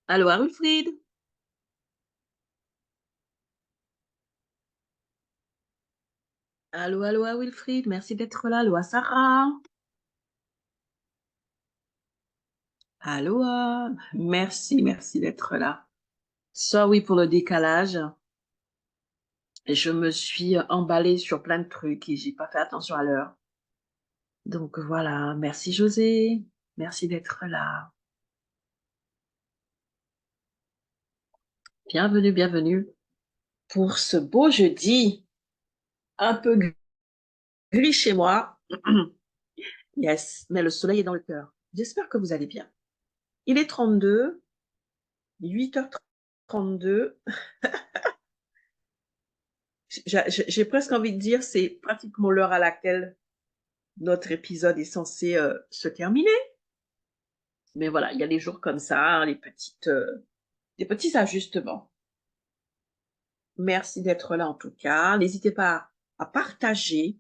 Allô, Wilfried? Allô, Wilfried, merci d'être là. Allô, Sarah? Allô, merci d'être là. Sorry pour le décalage. Je me suis emballée sur plein de trucs et j'ai pas fait attention à l'heure. Donc voilà, merci José, merci d'être là. Bienvenue pour ce beau jeudi, un peu gris chez moi. Yes, mais le soleil est dans le cœur. J'espère que vous allez bien. Il est 32, 8h32. J'ai presque envie de dire, c'est pratiquement l'heure à laquelle notre épisode est censé se terminer. Mais voilà, il y a des jours comme ça, hein, des petits ajustements. Merci d'être là en tout cas. N'hésitez pas à partager.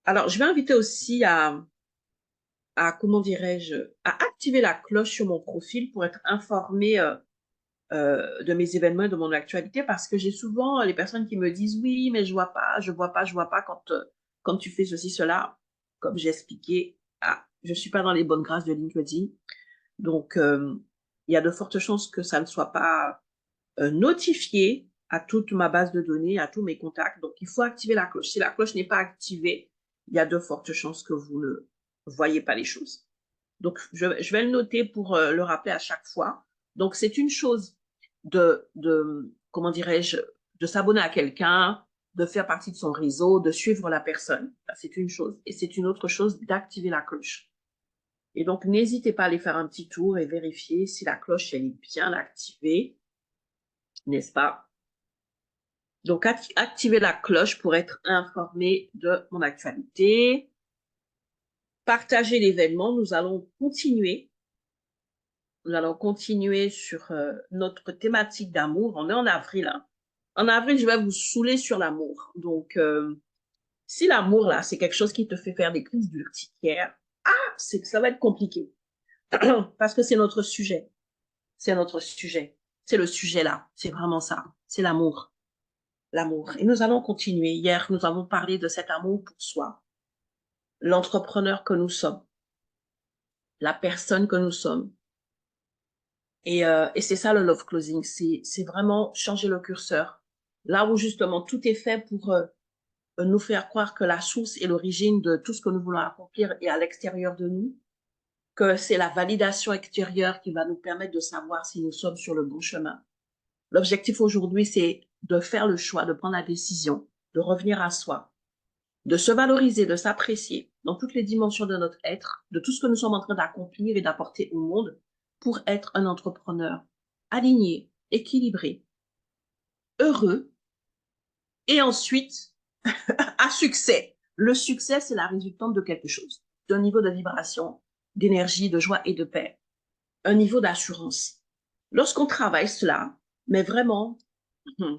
Alors, je vais inviter aussi comment dirais-je, à activer la cloche sur mon profil pour être informé de mes événements et de mon actualité parce que j'ai souvent les personnes qui me disent oui, mais je vois pas quand tu fais ceci, cela. Comme j'ai expliqué, je suis pas dans les bonnes grâces de LinkedIn. Donc, il y a de fortes chances que ça ne soit pas notifié à toute ma base de données, à tous mes contacts. Donc, il faut activer la cloche. Si la cloche n'est pas activée, il y a de fortes chances que vous ne voyez pas les choses. Donc, je vais le noter pour le rappeler à chaque fois. Donc, c'est une chose comment dirais-je, de s'abonner à quelqu'un, de faire partie de son réseau, de suivre la personne. C'est une chose. Et c'est une autre chose d'activer la cloche. Et donc, n'hésitez pas à aller faire un petit tour et vérifier si la cloche elle est bien activée, n'est-ce pas? Donc, activez la cloche pour être informé de mon actualité. Partagez l'événement. Nous allons continuer sur notre thématique d'amour. On est en avril. Hein. En avril, je vais vous saouler sur l'amour. Donc, si l'amour, là, c'est quelque chose qui te fait faire des crises urticaires, ça va être compliqué. Parce que c'est notre sujet. C'est notre sujet. C'est le sujet là. C'est vraiment ça. C'est l'amour. L'amour. Et nous allons continuer. Hier, nous avons parlé de cet amour pour soi. L'entrepreneur que nous sommes. La personne que nous sommes. Et c'est ça le love closing, c'est vraiment changer le curseur. Là où justement tout est fait pour nous faire croire que la source et l'origine de tout ce que nous voulons accomplir est à l'extérieur de nous, que c'est la validation extérieure qui va nous permettre de savoir si nous sommes sur le bon chemin. L'objectif aujourd'hui, c'est de faire le choix, de prendre la décision, de revenir à soi, de se valoriser, de s'apprécier dans toutes les dimensions de notre être, de tout ce que nous sommes en train d'accomplir et d'apporter au monde pour être un entrepreneur aligné, équilibré, heureux et ensuite à succès. Le succès, c'est la résultante de quelque chose, d'un niveau de vibration, d'énergie, de joie et de paix, un niveau d'assurance. Lorsqu'on travaille cela, mais vraiment,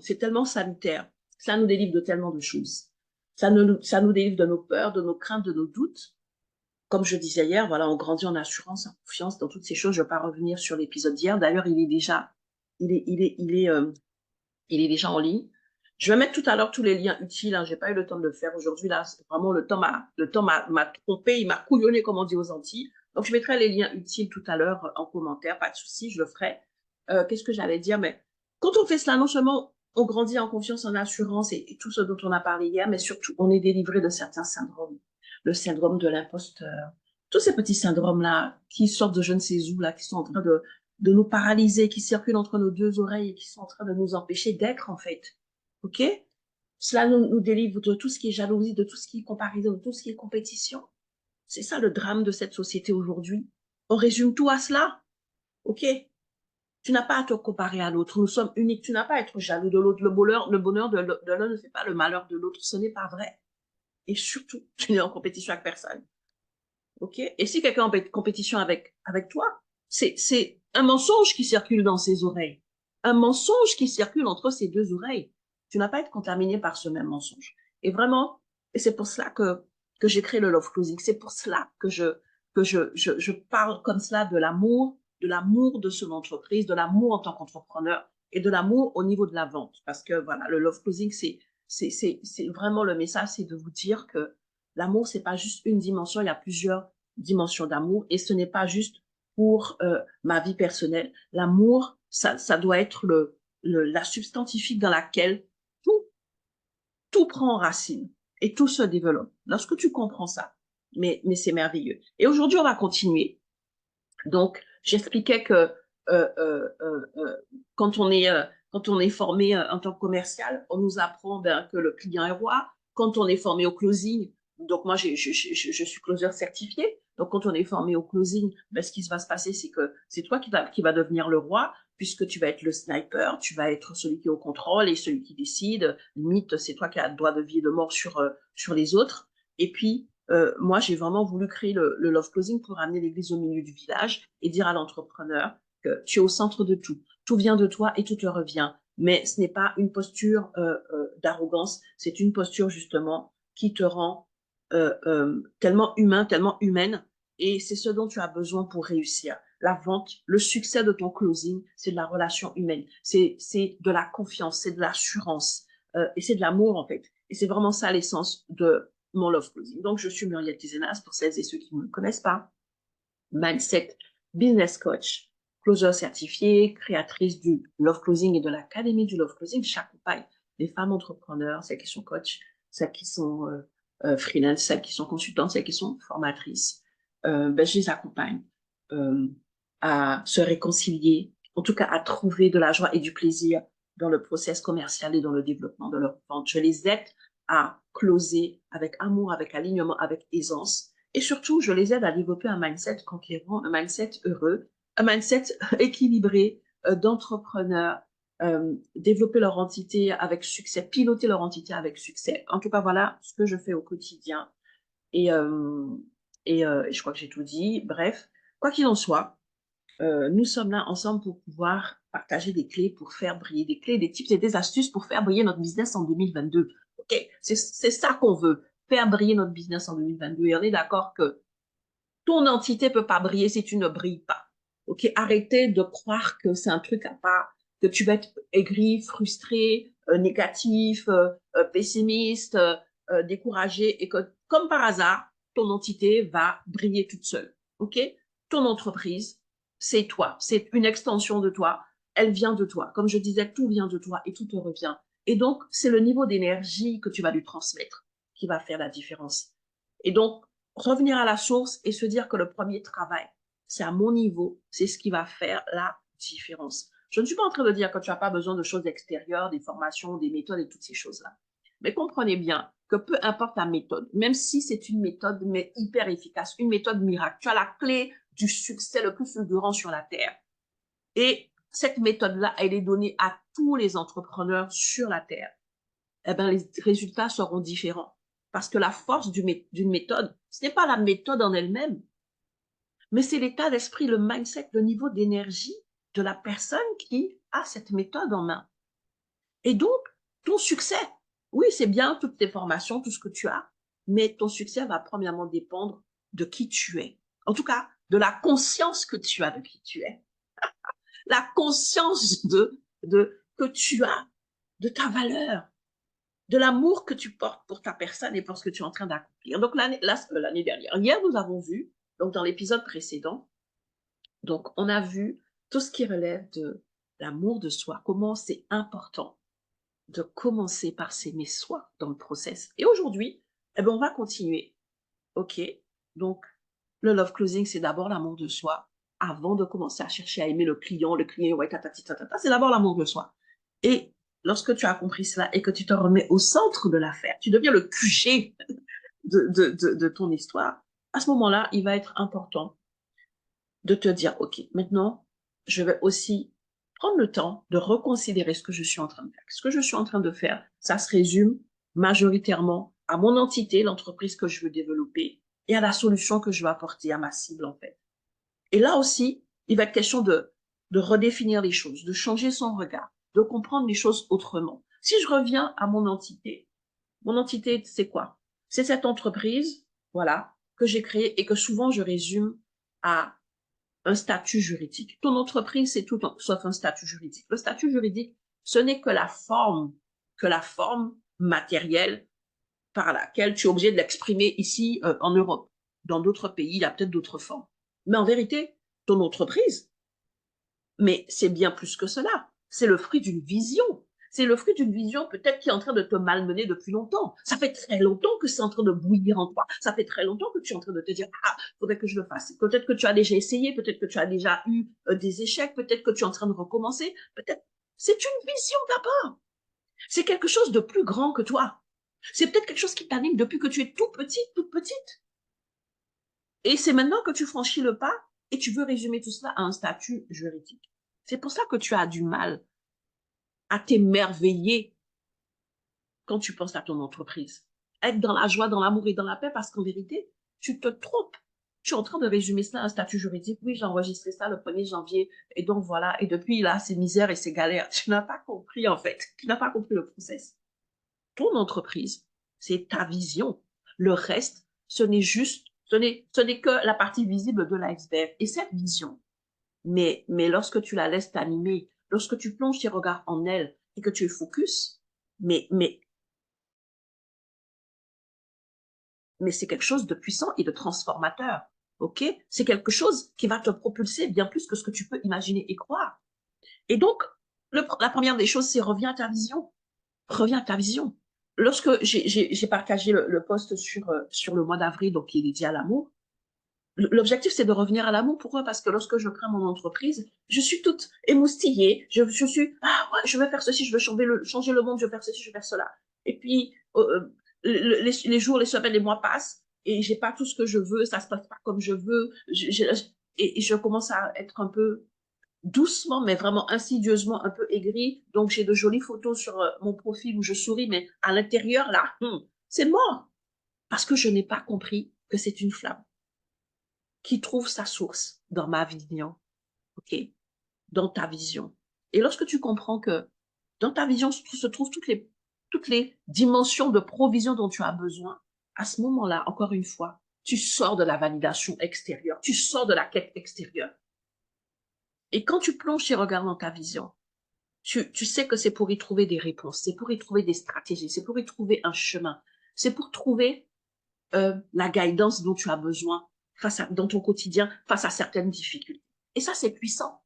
c'est tellement salutaire, ça nous délivre de tellement de choses. Ça nous délivre de nos peurs, de nos craintes, de nos doutes. Comme je disais hier, voilà, on grandit en assurance, en confiance dans toutes ces choses. Je ne vais pas revenir sur l'épisode d'hier. D'ailleurs, il est déjà en ligne. Je vais mettre tout à l'heure tous les liens utiles. Hein. J'ai pas eu le temps de le faire aujourd'hui. Là, c'est vraiment le temps m'a trompé, il m'a couillonné, comme on dit aux Antilles. Donc, je mettrai les liens utiles tout à l'heure en commentaire. Pas de souci, je le ferai. Qu'est-ce que j'allais dire? Mais quand on fait cela, non seulement on grandit en confiance, en assurance et tout ce dont on a parlé hier, mais surtout, on est délivré de certains syndromes. Le syndrome de l'imposteur. Tous ces petits syndromes-là qui sortent de je ne sais où, là, qui sont en train de nous paralyser, qui circulent entre nos deux oreilles et qui sont en train de nous empêcher d'être, en fait. OK? Cela nous délivre de tout ce qui est jalousie, de tout ce qui est comparaison, de tout ce qui est compétition. C'est ça le drame de cette société aujourd'hui. On résume tout à cela. OK? Tu n'as pas à te comparer à l'autre. Nous sommes uniques. Tu n'as pas à être jaloux de l'autre. Le bonheur de l'un ne fait pas le malheur de l'autre. Ce n'est pas vrai. Et surtout, tu n'es en compétition avec personne. OK? Et si quelqu'un est en compétition avec toi, c'est un mensonge qui circule dans ses oreilles. Un mensonge qui circule entre ses deux oreilles. Tu n'as pas à être contaminé par ce même mensonge. Et vraiment, et c'est pour cela que j'ai créé le Love Closing. C'est pour cela que que je parle comme cela de l'amour de son entreprise, de l'amour en tant qu'entrepreneur et de l'amour au niveau de la vente. Parce que voilà, le love closing, c'est vraiment le message, c'est de vous dire que l'amour, c'est pas juste une dimension, il y a plusieurs dimensions d'amour et ce n'est pas juste pour ma vie personnelle. L'amour, ça doit être la substantifique dans laquelle tout prend racine et tout se développe. Lorsque tu comprends ça, mais c'est merveilleux. Et aujourd'hui, on va continuer. Donc, j'expliquais que quand on est formé en tant que commercial, on nous apprend que le client est roi. Quand on est formé au closing, donc moi, je suis closer certifié. Donc, quand on est formé au closing, ce qui va se passer, c'est que c'est toi qui va devenir le roi, puisque tu vas être le sniper, tu vas être celui qui est au contrôle et celui qui décide. Limite, c'est toi qui as le droit de vie et de mort sur les autres. Et puis, moi, j'ai vraiment voulu créer le love closing pour amener l'église au milieu du village et dire à l'entrepreneur que tu es au centre de tout. Tout vient de toi et tout te revient. Mais ce n'est pas une posture d'arrogance, c'est une posture justement qui te rend tellement humain, tellement humaine. Et c'est ce dont tu as besoin pour réussir. La vente, le succès de ton closing, c'est de la relation humaine. C'est de la confiance, c'est de l'assurance et c'est de l'amour en fait. Et c'est vraiment ça l'essence de mon love closing. Donc, je suis Muriel Tizenas, pour celles et ceux qui ne me connaissent pas. Mindset Business Coach, closer certifié, créatrice du Love Closing et de l'Académie du Love Closing. J'accompagne les femmes entrepreneurs, celles qui sont coachs, celles qui sont freelance, celles qui sont consultantes, celles qui sont formatrices. Je les accompagne à se réconcilier, en tout cas à trouver de la joie et du plaisir dans le process commercial et dans le développement de leur vente. Je les aide à closer avec amour, avec alignement, avec aisance. Et surtout, je les aide à développer un mindset conquérant, un mindset heureux, un mindset équilibré d'entrepreneurs, développer leur entité avec succès, piloter leur entité avec succès. En tout cas, voilà ce que je fais au quotidien. Et, je crois que j'ai tout dit. Bref, quoi qu'il en soit, nous sommes là ensemble pour pouvoir partager des clés pour faire briller, des clés, des tips et des astuces pour faire briller notre business en 2022. OK, c'est ça qu'on veut, faire briller notre business en 2022. Et on est d'accord que ton entité peut pas briller si tu ne brilles pas. OK, arrêtez de croire que c'est un truc à part, que tu vas être aigri, frustré, négatif, pessimiste, découragé et que, comme par hasard, ton entité va briller toute seule. OK? Ton entreprise, c'est toi. C'est une extension de toi. Elle vient de toi. Comme je disais, tout vient de toi et tout te revient. Et donc, c'est le niveau d'énergie que tu vas lui transmettre qui va faire la différence. Et donc, revenir à la source et se dire que le premier travail, c'est à mon niveau, c'est ce qui va faire la différence. Je ne suis pas en train de dire que tu n'as pas besoin de choses extérieures, des formations, des méthodes et toutes ces choses-là. Mais comprenez bien que peu importe la méthode, même si c'est une méthode mais hyper efficace, une méthode miracle, tu as la clé du succès le plus fulgurant sur la Terre. Et cette méthode-là, elle est donnée à tous les entrepreneurs sur la Terre. Eh bien, les résultats seront différents. Parce que la force d'une méthode, ce n'est pas la méthode en elle-même, mais c'est l'état d'esprit, le mindset, le niveau d'énergie de la personne qui a cette méthode en main. Et donc, ton succès, oui, c'est bien toutes tes formations, tout ce que tu as, mais ton succès va premièrement dépendre de qui tu es. En tout cas, de la conscience que tu as de qui tu es. La conscience que tu as de ta valeur, de l'amour que tu portes pour ta personne et pour ce que tu es en train d'accomplir. Donc, l'année dernière, hier, nous avons vu, donc dans l'épisode précédent, donc on a vu tout ce qui relève de l'amour de soi, comment c'est important de commencer par s'aimer soi dans le process. Et aujourd'hui, on va continuer. OK? Donc, le love closing, c'est d'abord l'amour de soi avant de commencer à chercher à aimer le client, ouais, c'est d'abord l'amour de soi. Et lorsque tu as compris cela et que tu te remets au centre de l'affaire, tu deviens le QG de ton histoire, à ce moment-là, il va être important de te dire, OK, maintenant, je vais aussi prendre le temps de reconsidérer ce que je suis en train de faire. Ce que je suis en train de faire, ça se résume majoritairement à mon entité, l'entreprise que je veux développer, et à la solution que je veux apporter à ma cible, en fait. Et là aussi, il va être question de redéfinir les choses, de changer son regard, de comprendre les choses autrement. Si je reviens à mon entité, c'est quoi? C'est cette entreprise, voilà, que j'ai créé et que souvent je résume à un statut juridique. Ton entreprise, c'est tout sauf un statut juridique. Le statut juridique, ce n'est que la forme matérielle par laquelle tu es obligé de l'exprimer ici en Europe. Dans d'autres pays, il y a peut-être d'autres formes. Mais en vérité, ton entreprise, mais c'est bien plus que cela. C'est le fruit d'une vision. C'est le fruit d'une vision peut-être qui est en train de te malmener depuis longtemps. Ça fait très longtemps que c'est en train de bouillir en toi. Ça fait très longtemps que tu es en train de te dire, ah, faudrait que je le fasse. Peut-être que tu as déjà essayé, peut-être que tu as déjà eu des échecs, peut-être que tu es en train de recommencer. Peut-être, c'est une vision d'abord. C'est quelque chose de plus grand que toi. C'est peut-être quelque chose qui t'anime depuis que tu es tout petit, toute petite. Et c'est maintenant que tu franchis le pas et tu veux résumer tout cela à un statut juridique. C'est pour ça que tu as du mal à t'émerveiller quand tu penses à ton entreprise. Être dans la joie, dans l'amour et dans la paix parce qu'en vérité, tu te trompes. Tu es en train de résumer cela à un statut juridique. Oui, j'ai enregistré ça le 1er janvier et donc voilà. Et depuis là, c'est misère et c'est galère. Tu n'as pas compris en fait. Tu n'as pas compris le process. Ton entreprise, c'est ta vision. Le reste, ce n'est que la partie visible de l'iceberg. Et cette vision, mais lorsque tu la laisses t'animer, lorsque tu plonges tes regards en elle et que tu es focus, mais, mais, mais c'est quelque chose de puissant et de transformateur. OK? C'est quelque chose qui va te propulser bien plus que ce que tu peux imaginer et croire. Et donc, la première des choses, c'est reviens à ta vision. Reviens à ta vision. Lorsque j'ai partagé le post sur le mois d'avril, donc qui est dédié à l'amour, l'objectif, c'est de revenir à l'amour. Pourquoi? Parce que lorsque je crée mon entreprise, je suis toute émoustillée. Je suis, ah ouais, je vais faire ceci, je vais changer le monde, je vais faire ceci, je vais faire cela. Et puis, les jours, les semaines, les mois passent et j'ai pas tout ce que je veux, ça se passe pas comme je veux. Et je commence à être un peu doucement, mais vraiment insidieusement un peu aigrie. Donc, j'ai de jolies photos sur mon profil où je souris, mais à l'intérieur, là, c'est mort. Parce que je n'ai pas compris que c'est une flamme qui trouve sa source dans ma vision, ok? Dans ta vision. Et lorsque tu comprends que dans ta vision se trouvent toutes les dimensions de provision dont tu as besoin, à ce moment-là, encore une fois, tu sors de la validation extérieure, tu sors de la quête extérieure. Et quand tu plonges tes regards dans ta vision, tu sais que c'est pour y trouver des réponses, c'est pour y trouver des stratégies, c'est pour y trouver un chemin, c'est pour trouver la guidance dont tu as besoin dans ton quotidien face à certaines difficultés. Et ça, c'est puissant.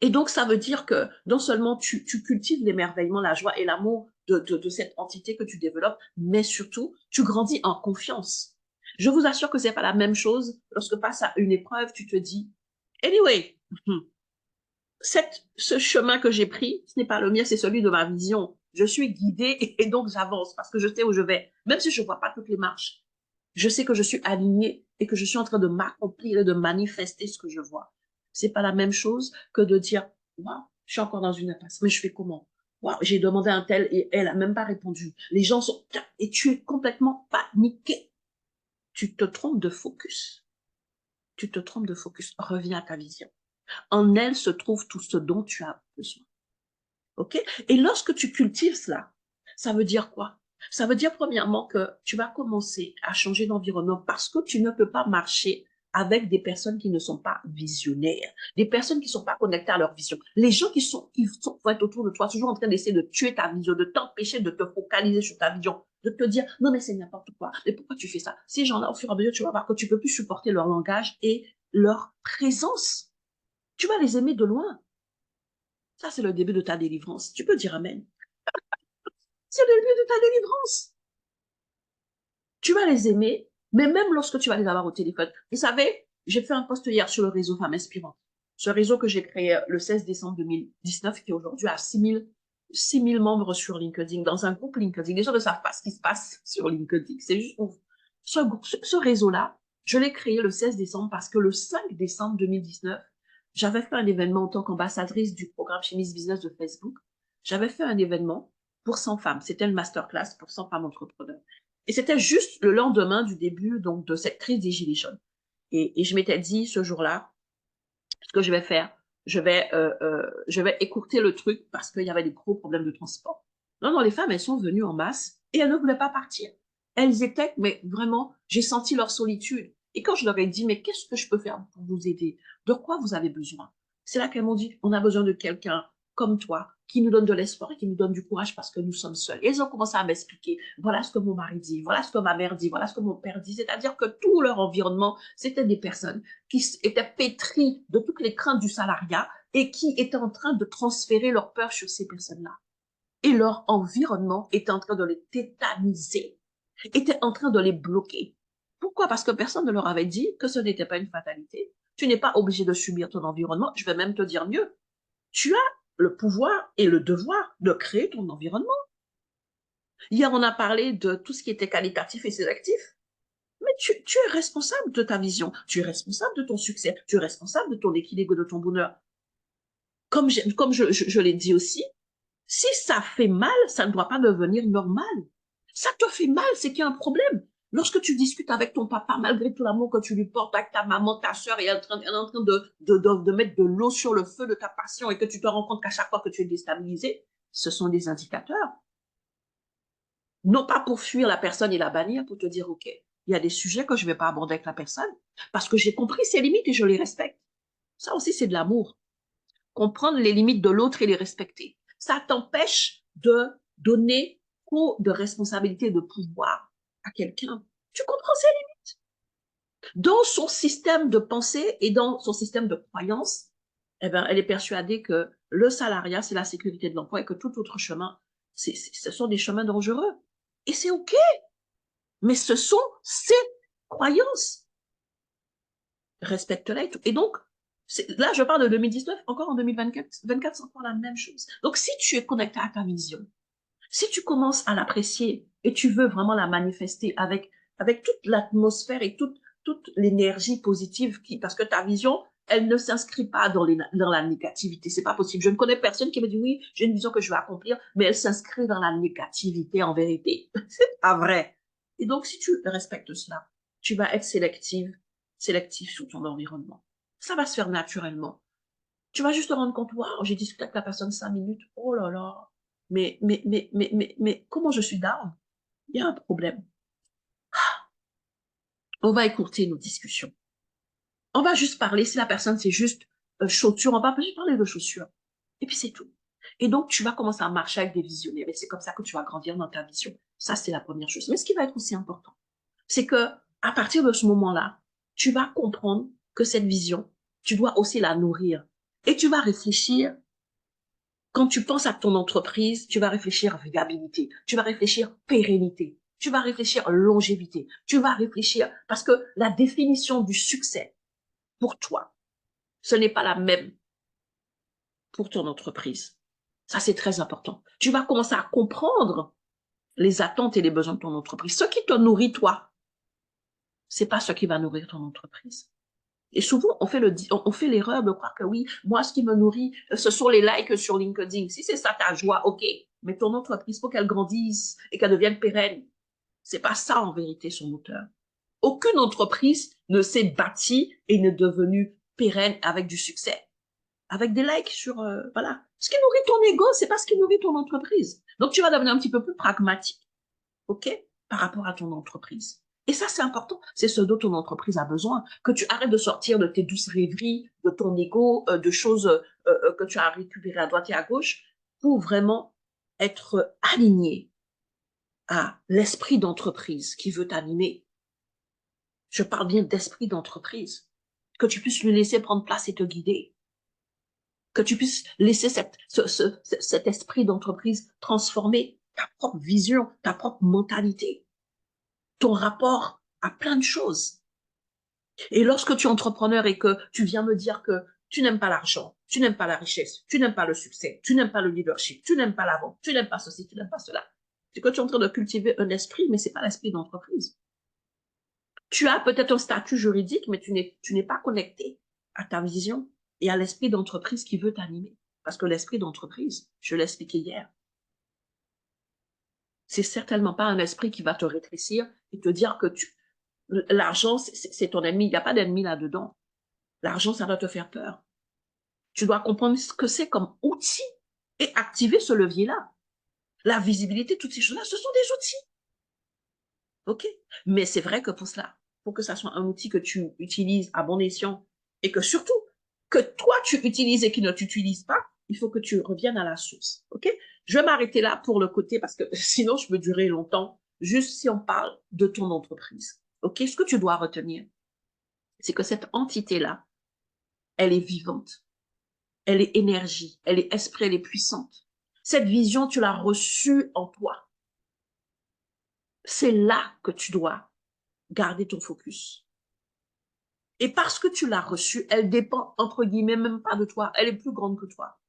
Et donc, ça veut dire que non seulement tu cultives l'émerveillement, la joie et l'amour de cette entité que tu développes, mais surtout, tu grandis en confiance. Je vous assure que c'est pas la même chose lorsque face à une épreuve, tu te dis, anyway, ce chemin que j'ai pris, ce n'est pas le mien, c'est celui de ma vision. Je suis guidée et donc j'avance parce que je sais où je vais. Même si je ne vois pas toutes les marches, je sais que je suis alignée et que je suis en train de m'accomplir et de manifester ce que je vois. C'est pas la même chose que de dire, waouh, je suis encore dans une impasse, mais je fais comment? Waouh, j'ai demandé à un tel et elle a même pas répondu. Les gens sont, et tu es complètement paniqué. Tu te trompes de focus. Tu te trompes de focus. Reviens à ta vision. En elle se trouve tout ce dont tu as besoin. OK? Et lorsque tu cultives cela, ça veut dire quoi? Ça veut dire premièrement que tu vas commencer à changer d'environnement parce que tu ne peux pas marcher avec des personnes qui ne sont pas visionnaires, des personnes qui ne sont pas connectées à leur vision. Les gens vont être autour de toi, toujours en train d'essayer de tuer ta vision, de t'empêcher de te focaliser sur ta vision, de te dire, non mais c'est n'importe quoi, mais pourquoi tu fais ça? Ces gens-là, au fur et à mesure, tu vas voir que tu peux plus supporter leur langage et leur présence. Tu vas les aimer de loin. Ça, c'est le début de ta délivrance. Tu peux dire Amen. C'est le début de ta délivrance. Tu vas les aimer, mais même lorsque tu vas les avoir au téléphone. Vous savez, j'ai fait un post hier sur le réseau Femmes Inspirantes. Ce réseau que j'ai créé le 16 décembre 2019, qui aujourd'hui a 6 000 membres sur LinkedIn, dans un groupe LinkedIn. Les gens ne savent pas ce qui se passe sur LinkedIn. C'est juste ouf. Ce réseau-là, je l'ai créé le 16 décembre parce que le 5 décembre 2019, j'avais fait un événement en tant qu'ambassadrice du programme Chimie Business de Facebook. J'avais fait un événement pour 100 femmes. C'était une masterclass pour 100 femmes entrepreneurs. Et c'était juste le lendemain du début donc de cette crise des Gilets jaunes. Et je m'étais dit ce jour-là, ce que je vais faire, je vais écourter le truc parce qu'il y avait des gros problèmes de transport. Non, non, les femmes, elles sont venues en masse et elles ne voulaient pas partir. Elles étaient, mais vraiment, j'ai senti leur solitude. Et quand je leur ai dit, mais qu'est-ce que je peux faire pour vous aider? De quoi vous avez besoin? C'est là qu'elles m'ont dit, on a besoin de quelqu'un comme toi, qui nous donne de l'espoir et qui nous donne du courage parce que nous sommes seuls. Et elles ont commencé à m'expliquer, voilà ce que mon mari dit, voilà ce que ma mère dit, voilà ce que mon père dit. C'est-à-dire que tout leur environnement, c'était des personnes qui étaient pétries de toutes les craintes du salariat et qui étaient en train de transférer leur peur sur ces personnes-là. Et leur environnement était en train de les tétaniser, était en train de les bloquer. Pourquoi? Parce que personne ne leur avait dit que ce n'était pas une fatalité. Tu n'es pas obligé de subir ton environnement. Je vais même te dire mieux. Tu as le pouvoir et le devoir de créer ton environnement. Hier, on a parlé de tout ce qui était qualitatif et sélectif. Mais tu es responsable de ta vision. Tu es responsable de ton succès. Tu es responsable de ton équilibre, de ton bonheur. Comme je l'ai dit aussi, si ça fait mal, ça ne doit pas devenir normal. Ça te fait mal, c'est qu'il y a un problème. Lorsque tu discutes avec ton papa, malgré tout l'amour que tu lui portes avec ta maman, ta soeur, et elle est en train de mettre de l'eau sur le feu de ta passion et que tu te rends compte qu'à chaque fois que tu es déstabilisé, ce sont des indicateurs. Non pas pour fuir la personne et la bannir, pour te dire, OK, il y a des sujets que je ne vais pas aborder avec la personne parce que j'ai compris ses limites et je les respecte. Ça aussi, c'est de l'amour. Comprendre les limites de l'autre et les respecter. Ça t'empêche de donner trop de responsabilité et de pouvoir à quelqu'un. Tu comprends ses limites. Dans son système de pensée et dans son système de croyance, eh ben, elle est persuadée que le salariat, c'est la sécurité de l'emploi et que tout autre chemin, ce sont des chemins dangereux. Et c'est OK. Mais ce sont ses croyances. Respecte-la et tout. Et donc, là, je parle de 2019, encore en 2024, c'est encore la même chose. Donc, si tu es connecté à ta vision, si tu commences à l'apprécier et tu veux vraiment la manifester avec toute l'atmosphère et toute l'énergie positive, parce que ta vision, elle ne s'inscrit pas dans la négativité. C'est pas possible. Je ne connais personne qui me dit, oui, j'ai une vision que je veux accomplir, mais elle s'inscrit dans la négativité en vérité. C'est pas vrai. Et donc, si tu respectes cela, tu vas être sélectif sur ton environnement. Ça va se faire naturellement. Tu vas juste te rendre compte, waouh, j'ai discuté avec la personne 5 minutes. Oh là là. Mais comment je suis down? Il y a un problème. On va écourter nos discussions. On va juste parler, si la personne c'est juste chaussures, on va juste parler de chaussures. Et puis c'est tout. Et donc, tu vas commencer à marcher avec des visionnaires. Et c'est comme ça que tu vas grandir dans ta vision. Ça, c'est la première chose. Mais ce qui va être aussi important, c'est que à partir de ce moment-là, tu vas comprendre que cette vision, tu dois aussi la nourrir. Et tu vas réfléchir. Quand tu penses à ton entreprise, tu vas réfléchir viabilité, tu vas réfléchir pérennité, tu vas réfléchir longévité, tu vas réfléchir parce que la définition du succès pour toi, ce n'est pas la même pour ton entreprise. Ça, c'est très important. Tu vas commencer à comprendre les attentes et les besoins de ton entreprise. Ce qui te nourrit, toi, c'est pas ce qui va nourrir ton entreprise. Et souvent, on fait l'erreur de croire que oui, moi, ce qui me nourrit, ce sont les likes sur LinkedIn. Si c'est ça ta joie, OK. Mais ton entreprise, faut qu'elle grandisse et qu'elle devienne pérenne. C'est pas ça, en vérité, son moteur. Aucune entreprise ne s'est bâtie et n'est devenue pérenne avec du succès. Avec des likes sur, voilà. Ce qui nourrit ton ego, c'est pas ce qui nourrit ton entreprise. Donc, tu vas devenir un petit peu plus pragmatique. OK, par rapport à ton entreprise. Et ça, c'est important. C'est ce dont ton entreprise a besoin. Que tu arrêtes de sortir de tes douces rêveries, de ton ego, de choses que tu as récupérées à droite et à gauche pour vraiment être aligné à l'esprit d'entreprise qui veut t'animer. Je parle bien d'esprit d'entreprise. Que tu puisses lui laisser prendre place et te guider. Que tu puisses laisser cet esprit d'entreprise transformer ta propre vision, ta propre mentalité, ton rapport à plein de choses. Et lorsque tu es entrepreneur et que tu viens me dire que tu n'aimes pas l'argent, tu n'aimes pas la richesse, tu n'aimes pas le succès, tu n'aimes pas le leadership, tu n'aimes pas la vente, tu n'aimes pas ceci, tu n'aimes pas cela, c'est que tu es en train de cultiver un esprit, mais c'est pas l'esprit d'entreprise. Tu as peut-être un statut juridique, mais tu n'es pas connecté à ta vision et à l'esprit d'entreprise qui veut t'animer. Parce que l'esprit d'entreprise, je l'ai expliqué hier, c'est certainement pas un esprit qui va te rétrécir et te dire que l'argent, c'est ton ennemi. Il n'y a pas d'ennemi là-dedans. L'argent, ça doit te faire peur. Tu dois comprendre ce que c'est comme outil et activer ce levier-là. La visibilité, toutes ces choses-là, ce sont des outils. OK? Mais c'est vrai que pour cela, pour que ça soit un outil que tu utilises à bon escient et que surtout, que toi tu utilises et qui ne t'utilise pas, il faut que tu reviennes à la source. OK? Je vais m'arrêter là pour le côté parce que sinon je peux durer longtemps, juste si on parle de ton entreprise. OK? Ce que tu dois retenir, c'est que cette entité-là, elle est vivante, elle est énergie, elle est esprit, elle est puissante. Cette vision, tu l'as reçue en toi. C'est là que tu dois garder ton focus. Et parce que tu l'as reçue, elle dépend, entre guillemets, même pas de toi. Elle est plus grande que toi.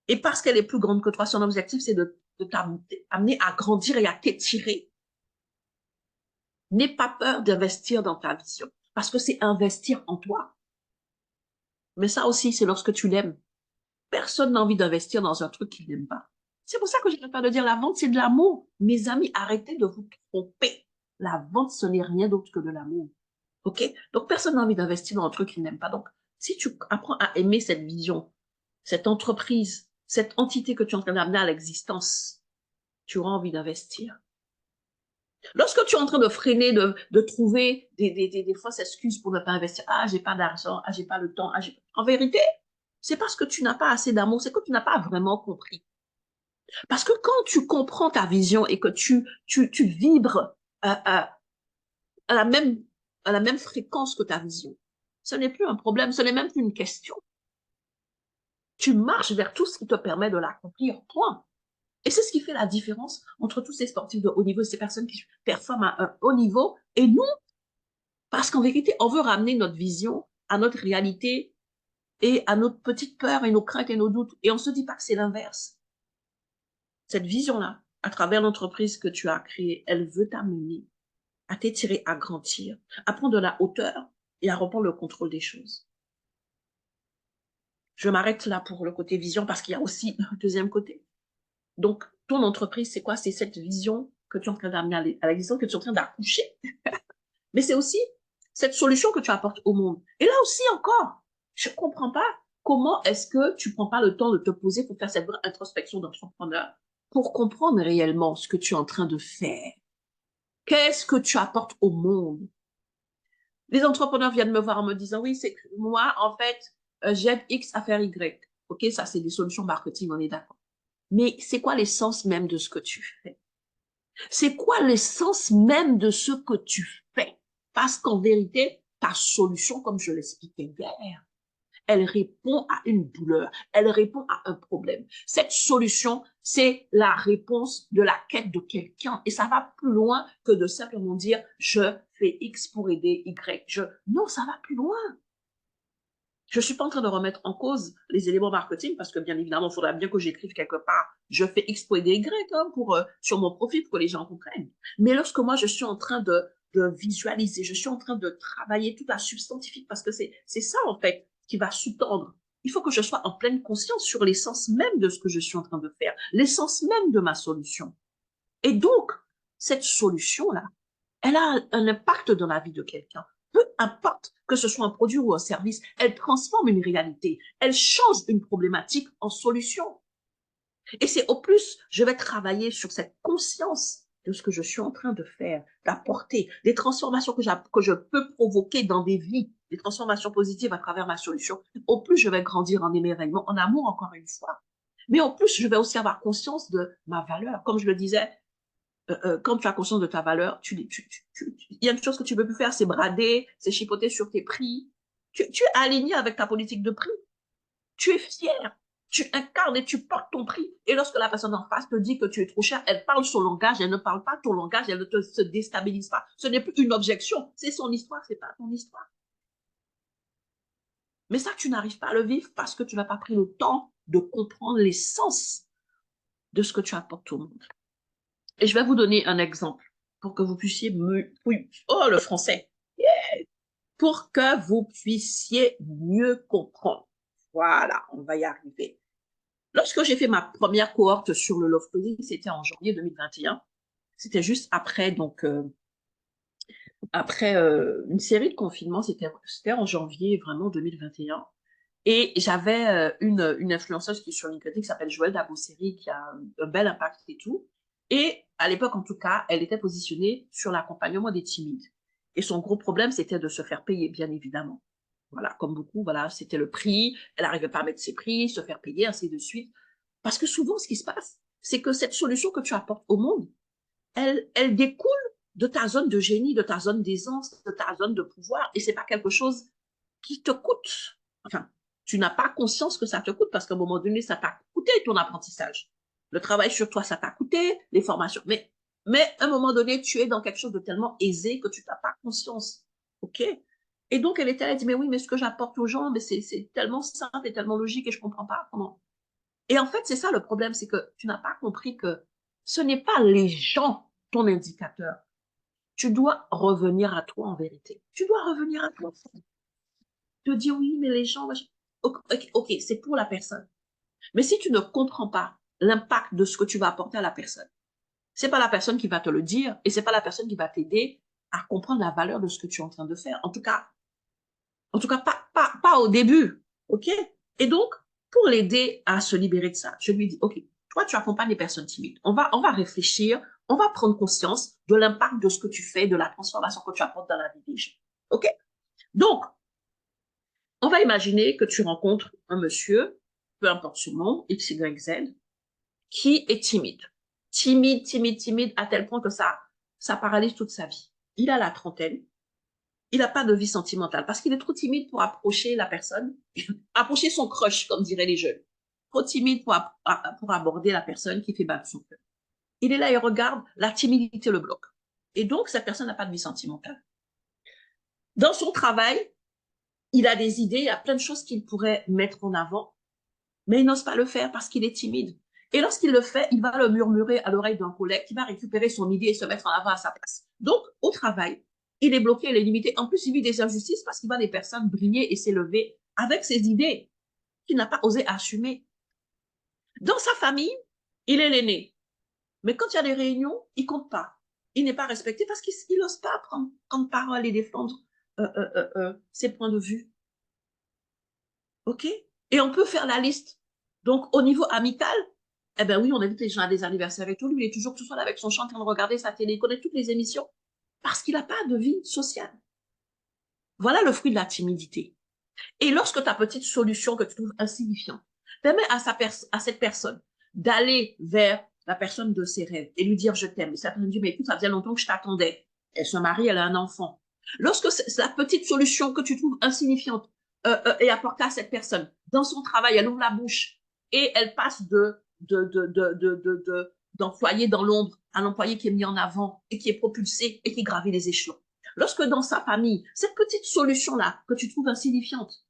Et parce qu'elle est plus grande que toi, son objectif, c'est de t'amener à grandir et à t'étirer. N'aie pas peur d'investir dans ta vision. Parce que c'est investir en toi. Mais ça aussi, c'est lorsque tu l'aimes. Personne n'a envie d'investir dans un truc qu'il n'aime pas. C'est pour ça que j'arrête pas de dire la vente, c'est de l'amour. Mes amis, arrêtez de vous tromper. La vente, ce n'est rien d'autre que de l'amour. OK? Donc, personne n'a envie d'investir dans un truc qu'il n'aime pas. Donc, si tu apprends à aimer cette vision, cette entreprise, cette entité que tu es en train d'amener à l'existence, tu auras envie d'investir. Lorsque tu es en train de freiner, de trouver des fausses excuses pour ne pas investir, ah, j'ai pas d'argent, ah, j'ai pas le temps, ah, en vérité, c'est parce que tu n'as pas assez d'amour, c'est que tu n'as pas vraiment compris. Parce que quand tu comprends ta vision et que tu vibres à la même, à la même fréquence que ta vision, ce n'est plus un problème, ce n'est même plus une question. Tu marches vers tout ce qui te permet de l'accomplir, point. Et c'est ce qui fait la différence entre tous ces sportifs de haut niveau et ces personnes qui performent à un haut niveau et nous, parce qu'en vérité, on veut ramener notre vision à notre réalité et à notre petite peur et nos craintes et nos doutes. Et on se dit pas que c'est l'inverse. Cette vision-là, à travers l'entreprise que tu as créée, elle veut t'amener à t'étirer, à grandir, à prendre de la hauteur et à reprendre le contrôle des choses. Je m'arrête là pour le côté vision parce qu'il y a aussi un deuxième côté. Donc, ton entreprise, c'est quoi? C'est cette vision que tu es en train d'amener à l'existence, que tu es en train d'accoucher. Mais c'est aussi cette solution que tu apportes au monde. Et là aussi encore, je ne comprends pas comment est-ce que tu ne prends pas le temps de te poser pour faire cette vraie introspection d'entrepreneur, pour comprendre réellement ce que tu es en train de faire. Qu'est-ce que tu apportes au monde? Les entrepreneurs viennent me voir en me disant, oui, c'est que moi, en fait, j'aide X à faire Y. OK, ça, c'est des solutions marketing, on est d'accord. Mais c'est quoi l'essence même de ce que tu fais? C'est quoi l'essence même de ce que tu fais? Parce qu'en vérité, ta solution, comme je l'expliquais hier, elle répond à une douleur, elle répond à un problème. Cette solution, c'est la réponse de la quête de quelqu'un. Et ça va plus loin que de simplement dire, je fais X pour aider Y. Non, ça va plus loin. Je suis pas en train de remettre en cause les éléments marketing parce que bien évidemment, il faudra bien que j'écrive quelque part, je fais X pour aider Y hein, sur mon profil pour que les gens comprennent. Mais lorsque moi, je suis en train de visualiser, je suis en train de travailler toute la substantifique parce que c'est ça en fait qui va sous-tendre. Il faut que je sois en pleine conscience sur l'essence même de ce que je suis en train de faire, l'essence même de ma solution. Et donc, cette solution-là, elle a un impact dans la vie de quelqu'un. Peu importe que ce soit un produit ou un service, elle transforme une réalité. Elle change une problématique en solution. Et c'est au plus, je vais travailler sur cette conscience de ce que je suis en train de faire, d'apporter, des transformations que je peux provoquer dans des vies, des transformations positives à travers ma solution. Au plus, je vais grandir en émerveillement, en amour encore une fois. Mais au plus, je vais aussi avoir conscience de ma valeur. Comme je le disais, quand tu as conscience de ta valeur, il y a une chose que tu ne peux plus faire, c'est brader, c'est chipoter sur tes prix. Tu es aligné avec ta politique de prix. Tu es fier. Tu incarnes et tu portes ton prix. Et lorsque la personne en face te dit que tu es trop cher, elle parle son langage, elle ne parle pas ton langage, elle ne se déstabilise pas. Ce n'est plus une objection. C'est son histoire, c'est pas ton histoire. Mais ça, tu n'arrives pas à le vivre parce que tu n'as pas pris le temps de comprendre l'essence de ce que tu apportes au monde. Et je vais vous donner un exemple pour que vous puissiez oh, le français. Yeah. Pour que vous puissiez mieux comprendre. Voilà, on va y arriver. Lorsque j'ai fait ma première cohorte sur le love coding, c'était en janvier 2021. C'était juste après, donc, après une série de confinements, c'était en janvier vraiment 2021. Et j'avais une influenceuse qui est sur LinkedIn qui s'appelle Joëlle Dabousseri, qui a un bel impact et tout. Et à l'époque, en tout cas, elle était positionnée sur l'accompagnement des timides. Et son gros problème, c'était de se faire payer, bien évidemment. Voilà, comme beaucoup, voilà, c'était le prix. Elle n'arrivait pas à mettre ses prix, se faire payer, ainsi de suite. Parce que souvent, ce qui se passe, c'est que cette solution que tu apportes au monde, elle découle de ta zone de génie, de ta zone d'aisance, de ta zone de pouvoir. Et c'est pas quelque chose qui te coûte. Enfin, tu n'as pas conscience que ça te coûte parce qu'à un moment donné, ça t'a coûté ton apprentissage. Le travail sur toi, ça t'a coûté, les formations. Mais à un moment donné, tu es dans quelque chose de tellement aisé que tu n'as pas conscience. OK? Et donc, elle était là, elle dit, mais oui, mais ce que j'apporte aux gens, mais c'est tellement simple et tellement logique et je comprends pas comment. Et en fait, c'est ça le problème, c'est que tu n'as pas compris que ce n'est pas les gens ton indicateur. Tu dois revenir à toi en vérité. Tu dois revenir à toi. Te dire oui, mais les gens, ok, c'est pour la personne. Mais si tu ne comprends pas l'impact de ce que tu vas apporter à la personne, c'est pas la personne qui va te le dire et c'est pas la personne qui va t'aider à comprendre la valeur de ce que tu es en train de faire. En tout cas, pas au début, ok? Et donc, pour l'aider à se libérer de ça, je lui dis, ok, toi, tu accompagnes les personnes timides. On va réfléchir, on va prendre conscience de l'impact de ce que tu fais, de la transformation que tu apportes dans la vie des gens. Ok? Donc, on va imaginer que tu rencontres un monsieur, peu importe son nom, X, Y, Z, qui est timide. Timide, timide, timide, à tel point que ça paralyse toute sa vie. Il a la trentaine, il n'a pas de vie sentimentale parce qu'il est trop timide pour approcher la personne, approcher son crush, comme diraient les jeunes. Trop timide pour aborder la personne qui fait battre son cœur. Il est là, il regarde, la timidité le bloque. Et donc, cette personne n'a pas de vie sentimentale. Dans son travail, il a des idées, il y a plein de choses qu'il pourrait mettre en avant, mais il n'ose pas le faire parce qu'il est timide. Et lorsqu'il le fait, il va le murmurer à l'oreille d'un collègue qui va récupérer son idée et se mettre en avant à sa place. Donc, au travail, il est bloqué, il est limité. En plus, il vit des injustices parce qu'il voit des personnes briller et s'élever avec ses idées qu'il n'a pas osé assumer. Dans sa famille, il est l'aîné. Mais quand il y a des réunions, il compte pas. Il n'est pas respecté parce qu'il n'ose pas prendre parole et défendre ses points de vue. OK? Et on peut faire la liste. Donc, au niveau amical, eh ben oui, on invite les gens à des anniversaires et tout. Lui, il est toujours tout seul avec son chant en train de regarder sa télé, il connaît toutes les émissions parce qu'il n'a pas de vie sociale. Voilà le fruit de la timidité. Et lorsque ta petite solution que tu trouves insignifiante permet à cette personne d'aller vers la personne de ses rêves et lui dire je t'aime. Et cette personne dit, mais écoute, ça faisait longtemps que je t'attendais. Elle se marie, elle a un enfant. Lorsque c'est la petite solution que tu trouves insignifiante est apportée à cette personne, dans son travail, elle ouvre la bouche et elle passe d'employé dans l'ombre à l'employé qui est mis en avant et qui est propulsé et qui gravit les échelons. Lorsque dans sa famille, cette petite solution-là que tu trouves insignifiante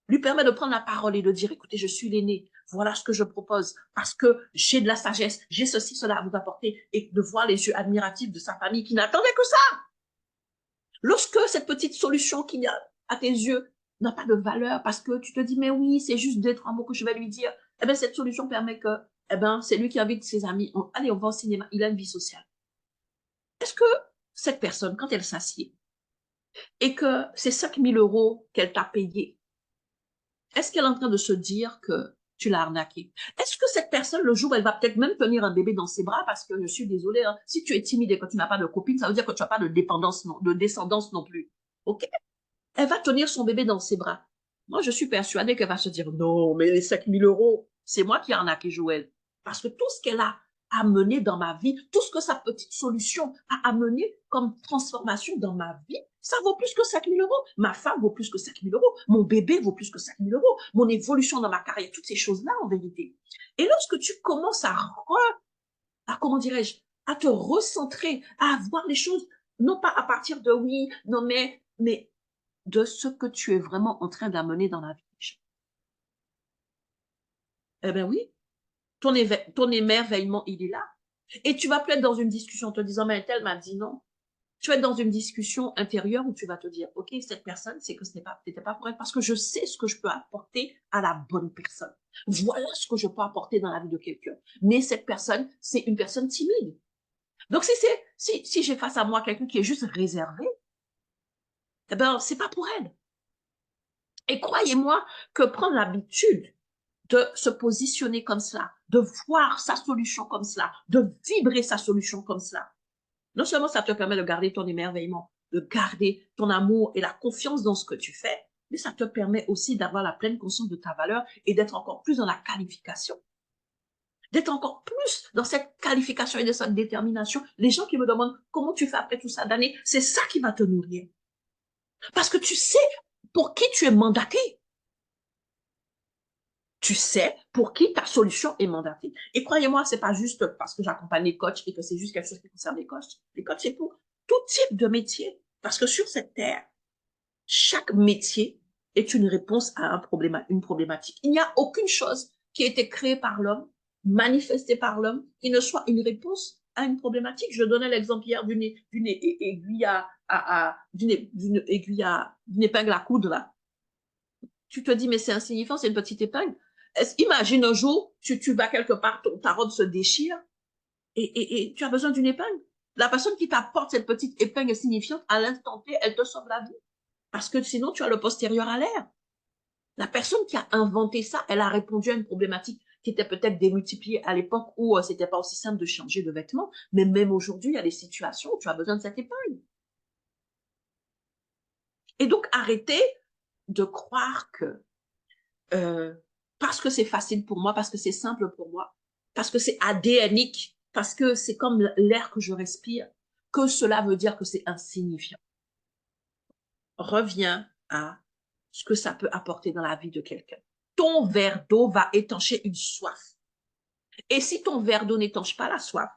lui permet de prendre la parole et de dire, écoutez, je suis l'aîné, voilà ce que je propose, parce que j'ai de la sagesse, j'ai ceci, cela à vous apporter, et de voir les yeux admiratifs de sa famille qui n'attendaient que ça. Lorsque cette petite solution qui a à tes yeux n'a pas de valeur, parce que tu te dis, mais oui, c'est juste deux, trois mots que je vais lui dire, eh bien, cette solution permet que, eh ben, c'est lui qui invite ses amis, allez, on va au cinéma, il a une vie sociale. Est-ce que cette personne, quand elle s'assied, et que c'est 5 000 € qu'elle t'a payé, est-ce qu'elle est en train de se dire que tu l'as arnaqué? Est-ce que cette personne, le jour, elle va peut-être même tenir un bébé dans ses bras parce que je suis désolée, hein, si tu es timide et que tu n'as pas de copine, ça veut dire que tu n'as pas de dépendance, de descendance non plus. OK? Elle va tenir son bébé dans ses bras. Moi, je suis persuadée qu'elle va se dire, non, mais les 5 000 €, c'est moi qui ai arnaqué Joël. Parce que tout ce qu'elle a amené dans ma vie, tout ce que sa petite solution a amené comme transformation dans ma vie, ça vaut plus que 5 000 €. Ma femme vaut plus que 5 000 €. Mon bébé vaut plus que 5 000 €. Mon évolution dans ma carrière, toutes ces choses-là, en vérité. Et lorsque tu commences comment dirais-je, à te recentrer, à voir les choses, non pas à partir de oui, non mais de ce que tu es vraiment en train d'amener dans la vie des gens. Eh bien oui, ton émerveillement, il est là. Et tu vas plus être dans une discussion en te disant, mais elle m'a dit non. Tu vas être dans une discussion intérieure où tu vas te dire, OK, cette personne, c'est que ce n'était pas pour elle parce que je sais ce que je peux apporter à la bonne personne. Voilà ce que je peux apporter dans la vie de quelqu'un. Mais cette personne, c'est une personne timide. Donc, si j'ai face à moi quelqu'un qui est juste réservé, eh ben, c'est pas pour elle. Et croyez-moi que prendre l'habitude de se positionner comme ça, de voir sa solution comme cela, de vibrer sa solution comme cela. Non seulement ça te permet de garder ton émerveillement, de garder ton amour et la confiance dans ce que tu fais, mais ça te permet aussi d'avoir la pleine conscience de ta valeur et d'être encore plus dans la qualification. D'être encore plus dans cette qualification et de cette détermination. Les gens qui me demandent comment tu fais après tout ça d'années, c'est ça qui va te nourrir. Parce que tu sais pour qui tu es mandaté. Tu sais pour qui ta solution est mandatée. Et croyez-moi, c'est pas juste parce que j'accompagne les coachs et que c'est juste quelque chose qui concerne les coachs. Les coachs, c'est pour tout type de métier. Parce que sur cette terre, chaque métier est une réponse à une problématique. Il n'y a aucune chose qui a été créée par l'homme, manifestée par l'homme, qui ne soit une réponse à une problématique. Je donnais l'exemple hier d'une aiguille d'une épingle à coudre là. Tu te dis, mais c'est insignifiant, c'est une petite épingle. Imagine un jour, tu vas quelque part, ta robe se déchire et tu as besoin d'une épingle. La personne qui t'apporte cette petite épingle insignifiante, à l'instant T, elle te sauve la vie. Parce que sinon, tu as le postérieur à l'air. La personne qui a inventé ça, elle a répondu à une problématique qui était peut-être démultipliée à l'époque où c'était pas aussi simple de changer de vêtements. Mais même aujourd'hui, il y a des situations où tu as besoin de cette épingle. Et donc, arrêtez de croire que parce que c'est facile pour moi, parce que c'est simple pour moi, parce que c'est ADNique, parce que c'est comme l'air que je respire, que cela veut dire que c'est insignifiant. Reviens à ce que ça peut apporter dans la vie de quelqu'un. Ton verre d'eau va étancher une soif. Et si ton verre d'eau n'étanche pas la soif,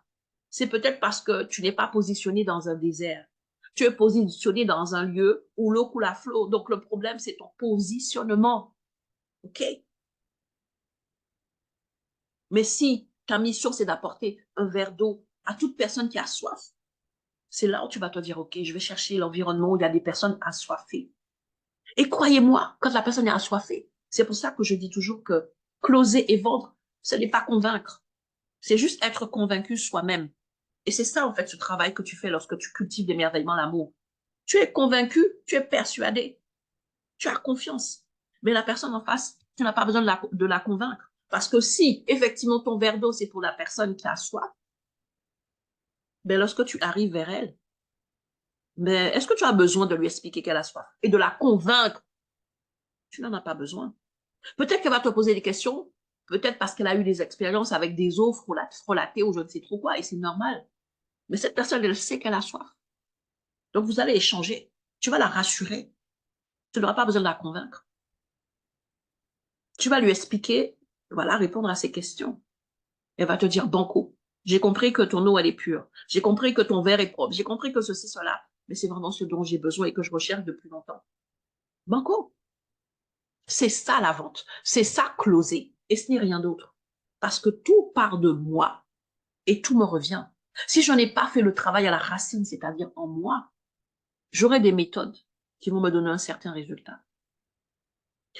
c'est peut-être parce que tu n'es pas positionné dans un désert. Tu es positionné dans un lieu où l'eau coule à flot. Donc le problème, c'est ton positionnement. OK? Mais si ta mission, c'est d'apporter un verre d'eau à toute personne qui a soif, c'est là où tu vas te dire, OK, je vais chercher l'environnement où il y a des personnes assoiffées. Et croyez-moi, quand la personne est assoiffée, c'est pour ça que je dis toujours que closer et vendre, ce n'est pas convaincre. C'est juste être convaincu soi-même. Et c'est ça, en fait, ce travail que tu fais lorsque tu cultives l'émerveillement, l'amour. Tu es convaincu, tu es persuadé, tu as confiance. Mais la personne en face, tu n'as pas besoin de la convaincre. Parce que si, effectivement, ton verre d'eau, c'est pour la personne qui a soif, ben lorsque tu arrives vers elle, ben, est-ce que tu as besoin de lui expliquer qu'elle a soif et de la convaincre? Tu n'en as pas besoin. Peut-être qu'elle va te poser des questions, peut-être parce qu'elle a eu des expériences avec des eaux frelatées ou je ne sais trop quoi, et c'est normal. Mais cette personne, elle sait qu'elle a soif. Donc, vous allez échanger. Tu vas la rassurer. Tu n'auras pas besoin de la convaincre. Tu vas lui expliquer, voilà, répondre à ses questions. Elle va te dire, banco, j'ai compris que ton eau, elle est pure. J'ai compris que ton verre est propre. J'ai compris que ceci, cela. Mais c'est vraiment ce dont j'ai besoin et que je recherche depuis longtemps. Banco. C'est ça la vente. C'est ça closer. Et ce n'est rien d'autre. Parce que tout part de moi et tout me revient. Si je n'ai pas fait le travail à la racine, c'est-à-dire en moi, j'aurai des méthodes qui vont me donner un certain résultat.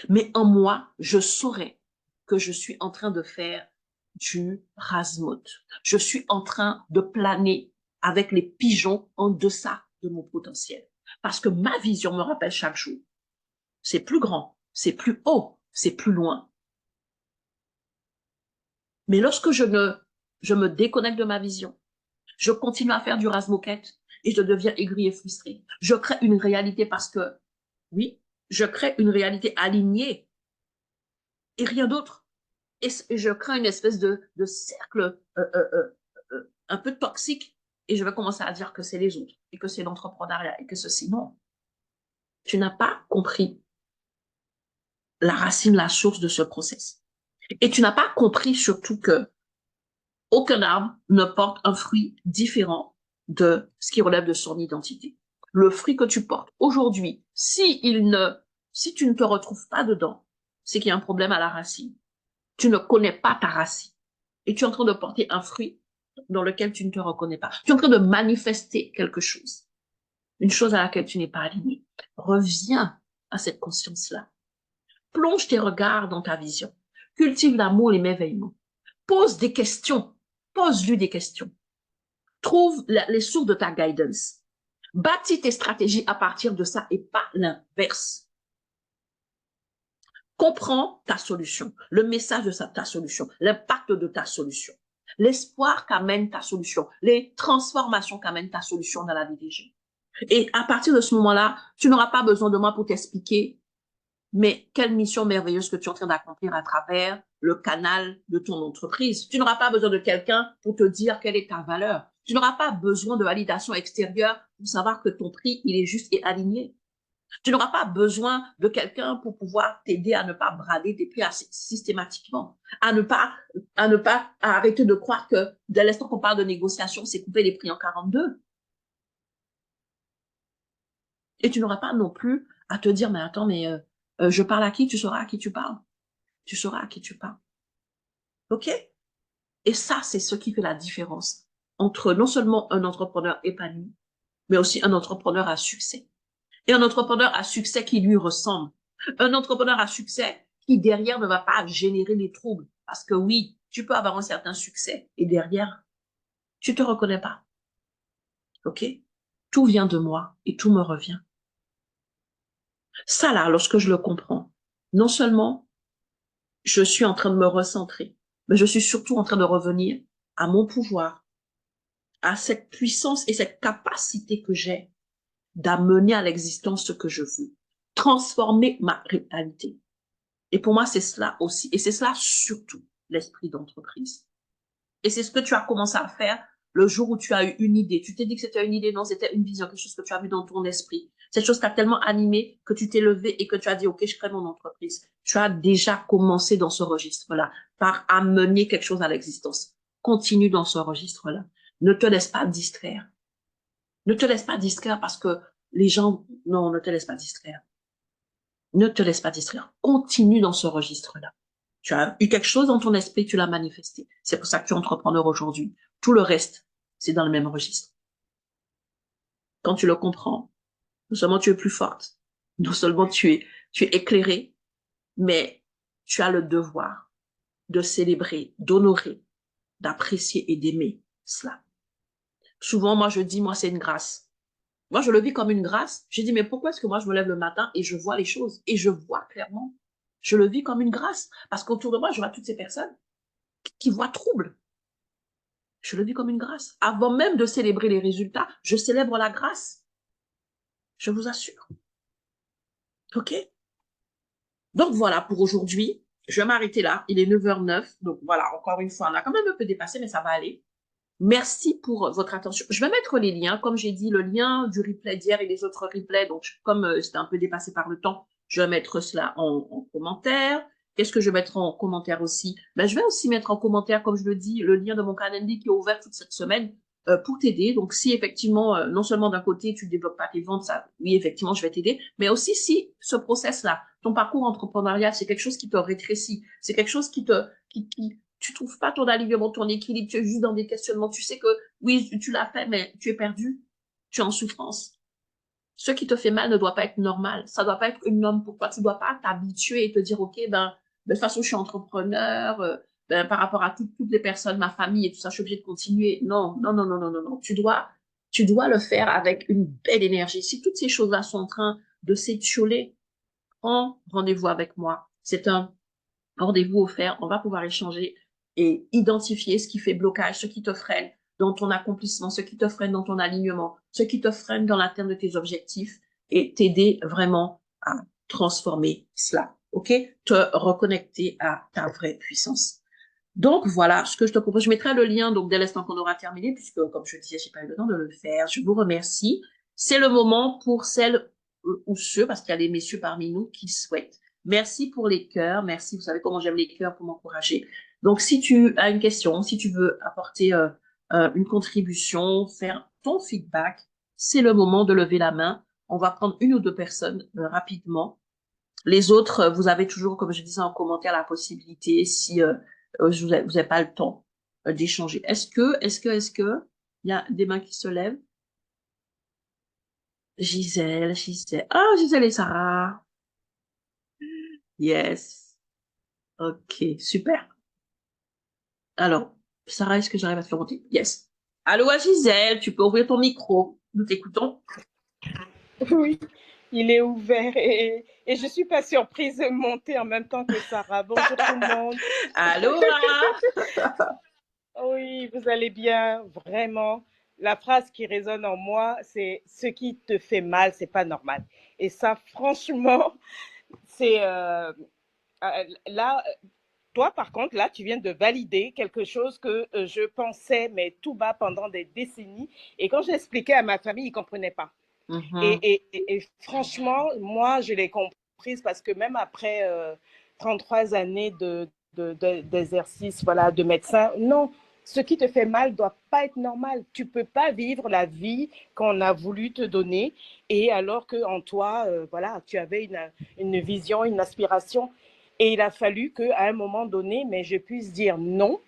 Mais en moi, je saurai que je suis en train de faire du rasmot. Je suis en train de planer avec les pigeons en deçà de mon potentiel. Parce que ma vision me rappelle chaque jour. C'est plus grand, c'est plus haut, c'est plus loin. Mais lorsque je me déconnecte de ma vision, je continue à faire du rasmoquette et je deviens aigri et frustré. Je crée une réalité parce que, oui, je crée une réalité alignée et rien d'autre. Et je crée une espèce de cercle un peu toxique et je vais commencer à dire que c'est les autres et que c'est l'entrepreneuriat et que ceci, non. Tu n'as pas compris la racine, la source de ce process. Et tu n'as pas compris surtout que aucun arbre ne porte un fruit différent de ce qui relève de son identité. Le fruit que tu portes aujourd'hui, si tu ne te retrouves pas dedans, c'est qu'il y a un problème à la racine. Tu ne connais pas ta racine. Et tu es en train de porter un fruit dans lequel tu ne te reconnais pas. Tu es en train de manifester quelque chose. Une chose à laquelle tu n'es pas aligné. Reviens à cette conscience-là. Plonge tes regards dans ta vision. Cultive l'amour et l'émerveillement. Pose des questions. Pose-lui des questions. Trouve les sources de ta guidance. Bâtis tes stratégies à partir de ça et pas l'inverse. Comprends ta solution, le message de ta solution, l'impact de ta solution, l'espoir qu'amène ta solution, les transformations qu'amène ta solution dans la vie des gens. Et à partir de ce moment-là, tu n'auras pas besoin de moi pour t'expliquer, mais quelle mission merveilleuse que tu es en train d'accomplir à travers le canal de ton entreprise. Tu n'auras pas besoin de quelqu'un pour te dire quelle est ta valeur. Tu n'auras pas besoin de validation extérieure pour savoir que ton prix, il est juste et aligné. Tu n'auras pas besoin de quelqu'un pour pouvoir t'aider à ne pas brader tes prix systématiquement, à arrêter de croire que dès l'instant qu'on parle de négociation, c'est couper les prix en 42. Et tu n'auras pas non plus à te dire, mais attends, mais je parle à qui? Tu sauras à qui tu parles. Tu sauras à qui tu parles. OK? Et ça, c'est ce qui fait la différence entre non seulement un entrepreneur épanoui, mais aussi un entrepreneur à succès. Et un entrepreneur à succès qui lui ressemble. Un entrepreneur à succès qui, derrière, ne va pas générer des troubles. Parce que oui, tu peux avoir un certain succès et derrière, tu te reconnais pas. OK? Tout vient de moi et tout me revient. Ça, là, lorsque je le comprends, non seulement je suis en train de me recentrer, mais je suis surtout en train de revenir à mon pouvoir, à cette puissance et cette capacité que j'ai d'amener à l'existence ce que je veux, transformer ma réalité. Et pour moi, c'est cela aussi, et c'est cela surtout, l'esprit d'entreprise. Et c'est ce que tu as commencé à faire le jour où tu as eu une idée. Tu t'es dit que c'était une idée, non, c'était une vision, quelque chose que tu as vu dans ton esprit. Cette chose t'a tellement animé que tu t'es levé et que tu as dit, OK, je crée mon entreprise. Tu as déjà commencé dans ce registre-là, par amener quelque chose à l'existence. Continue dans ce registre-là. Ne te laisse pas distraire. Ne te laisse pas distraire parce que les gens, non, ne te laisse pas distraire. Ne te laisse pas distraire. Continue dans ce registre-là. Tu as eu quelque chose dans ton esprit, tu l'as manifesté. C'est pour ça que tu es entrepreneur aujourd'hui. Tout le reste, c'est dans le même registre. Quand tu le comprends, non seulement tu es plus forte, non seulement tu es éclairée, mais tu as le devoir de célébrer, d'honorer, d'apprécier et d'aimer cela. Souvent, moi, je dis, moi, c'est une grâce. Moi, je le vis comme une grâce. Je dis, mais pourquoi est-ce que moi, je me lève le matin et je vois les choses et je vois clairement? Je le vis comme une grâce parce qu'autour de moi, je vois toutes ces personnes qui voient trouble. Je le vis comme une grâce. Avant même de célébrer les résultats, je célèbre la grâce. Je vous assure. OK? Donc voilà pour aujourd'hui. Je vais m'arrêter là. Il est 9h09. Donc voilà, encore une fois, on a quand même un peu dépassé, mais ça va aller. Merci pour votre attention. Je vais mettre les liens. Comme j'ai dit, le lien du replay d'hier et les autres replays. Donc, comme c'était un peu dépassé par le temps, je vais mettre cela en commentaire. Qu'est-ce que je vais mettre en commentaire aussi? Ben, je vais aussi mettre en commentaire, comme je le dis, le lien de mon calendrier qui est ouvert toute cette semaine pour t'aider. Donc, si effectivement, non seulement d'un côté, tu ne développes pas tes ventes, ça, oui, effectivement, je vais t'aider. Mais aussi, si ce process-là, ton parcours entrepreneurial, c'est quelque chose qui te rétrécit, c'est quelque chose tu trouves pas ton alignement, ton équilibre, tu es juste dans des questionnements, tu sais que oui, tu l'as fait, mais tu es perdu, tu es en souffrance. Ce qui te fait mal ne doit pas être normal, ça doit pas être une norme pour toi, tu dois pas t'habituer et te dire, OK, de toute façon, je suis entrepreneur, par rapport à toutes les personnes, ma famille et tout ça, je suis obligée de continuer. Non, non, non, non, non, non, non, tu dois le faire avec une belle énergie. Si toutes ces choses-là sont en train de s'étioler, prends rendez-vous avec moi. C'est un rendez-vous offert, on va pouvoir échanger et identifier ce qui fait blocage, ce qui te freine dans ton accomplissement, ce qui te freine dans ton alignement, ce qui te freine dans l'atteinte de tes objectifs et t'aider vraiment à transformer cela. OK? Te reconnecter à ta vraie puissance. Donc, voilà ce que je te propose. Je mettrai le lien donc dès l'instant qu'on aura terminé, puisque, comme je disais, j'ai pas eu le temps de le faire. Je vous remercie. C'est le moment pour celles ou ceux, parce qu'il y a des messieurs parmi nous qui souhaitent. Merci pour les cœurs. Merci. Vous savez comment j'aime les cœurs pour m'encourager. Donc, si tu as une question, si tu veux apporter une contribution, faire ton feedback, c'est le moment de lever la main. On va prendre une ou deux personnes rapidement. Les autres, vous avez toujours, comme je disais en commentaire, la possibilité, si vous n'avez pas le temps d'échanger. Est-ce que, il y a des mains qui se lèvent? Gisèle. Ah, Gisèle et Sarah. Yes. OK, super. Alors, Sarah, est-ce que j'arrive à te faire monter? Yes. Allô, Gisèle, tu peux ouvrir ton micro. Nous t'écoutons. Oui. Il est ouvert et je ne suis pas surprise de monter en même temps que Sarah. Bonjour tout le monde. Aloha! Oui, vous allez bien, vraiment. La phrase qui résonne en moi, c'est ce qui te fait mal, c'est pas normal. Et ça, franchement, c'est là. Toi, par contre, là, tu viens de valider quelque chose que je pensais, mais tout bas pendant des décennies. Et quand j'expliquais à ma famille, ils ne comprenaient pas. Mhm. Et franchement, moi, je l'ai comprise parce que même après 33 années d'exercice, voilà, de médecin, non, ce qui te fait mal doit pas être normal. Tu peux pas vivre la vie qu'on a voulu te donner et alors que en toi, voilà, tu avais une vision, une aspiration. Et il a fallu qu'à un moment donné, mais je puisse dire non,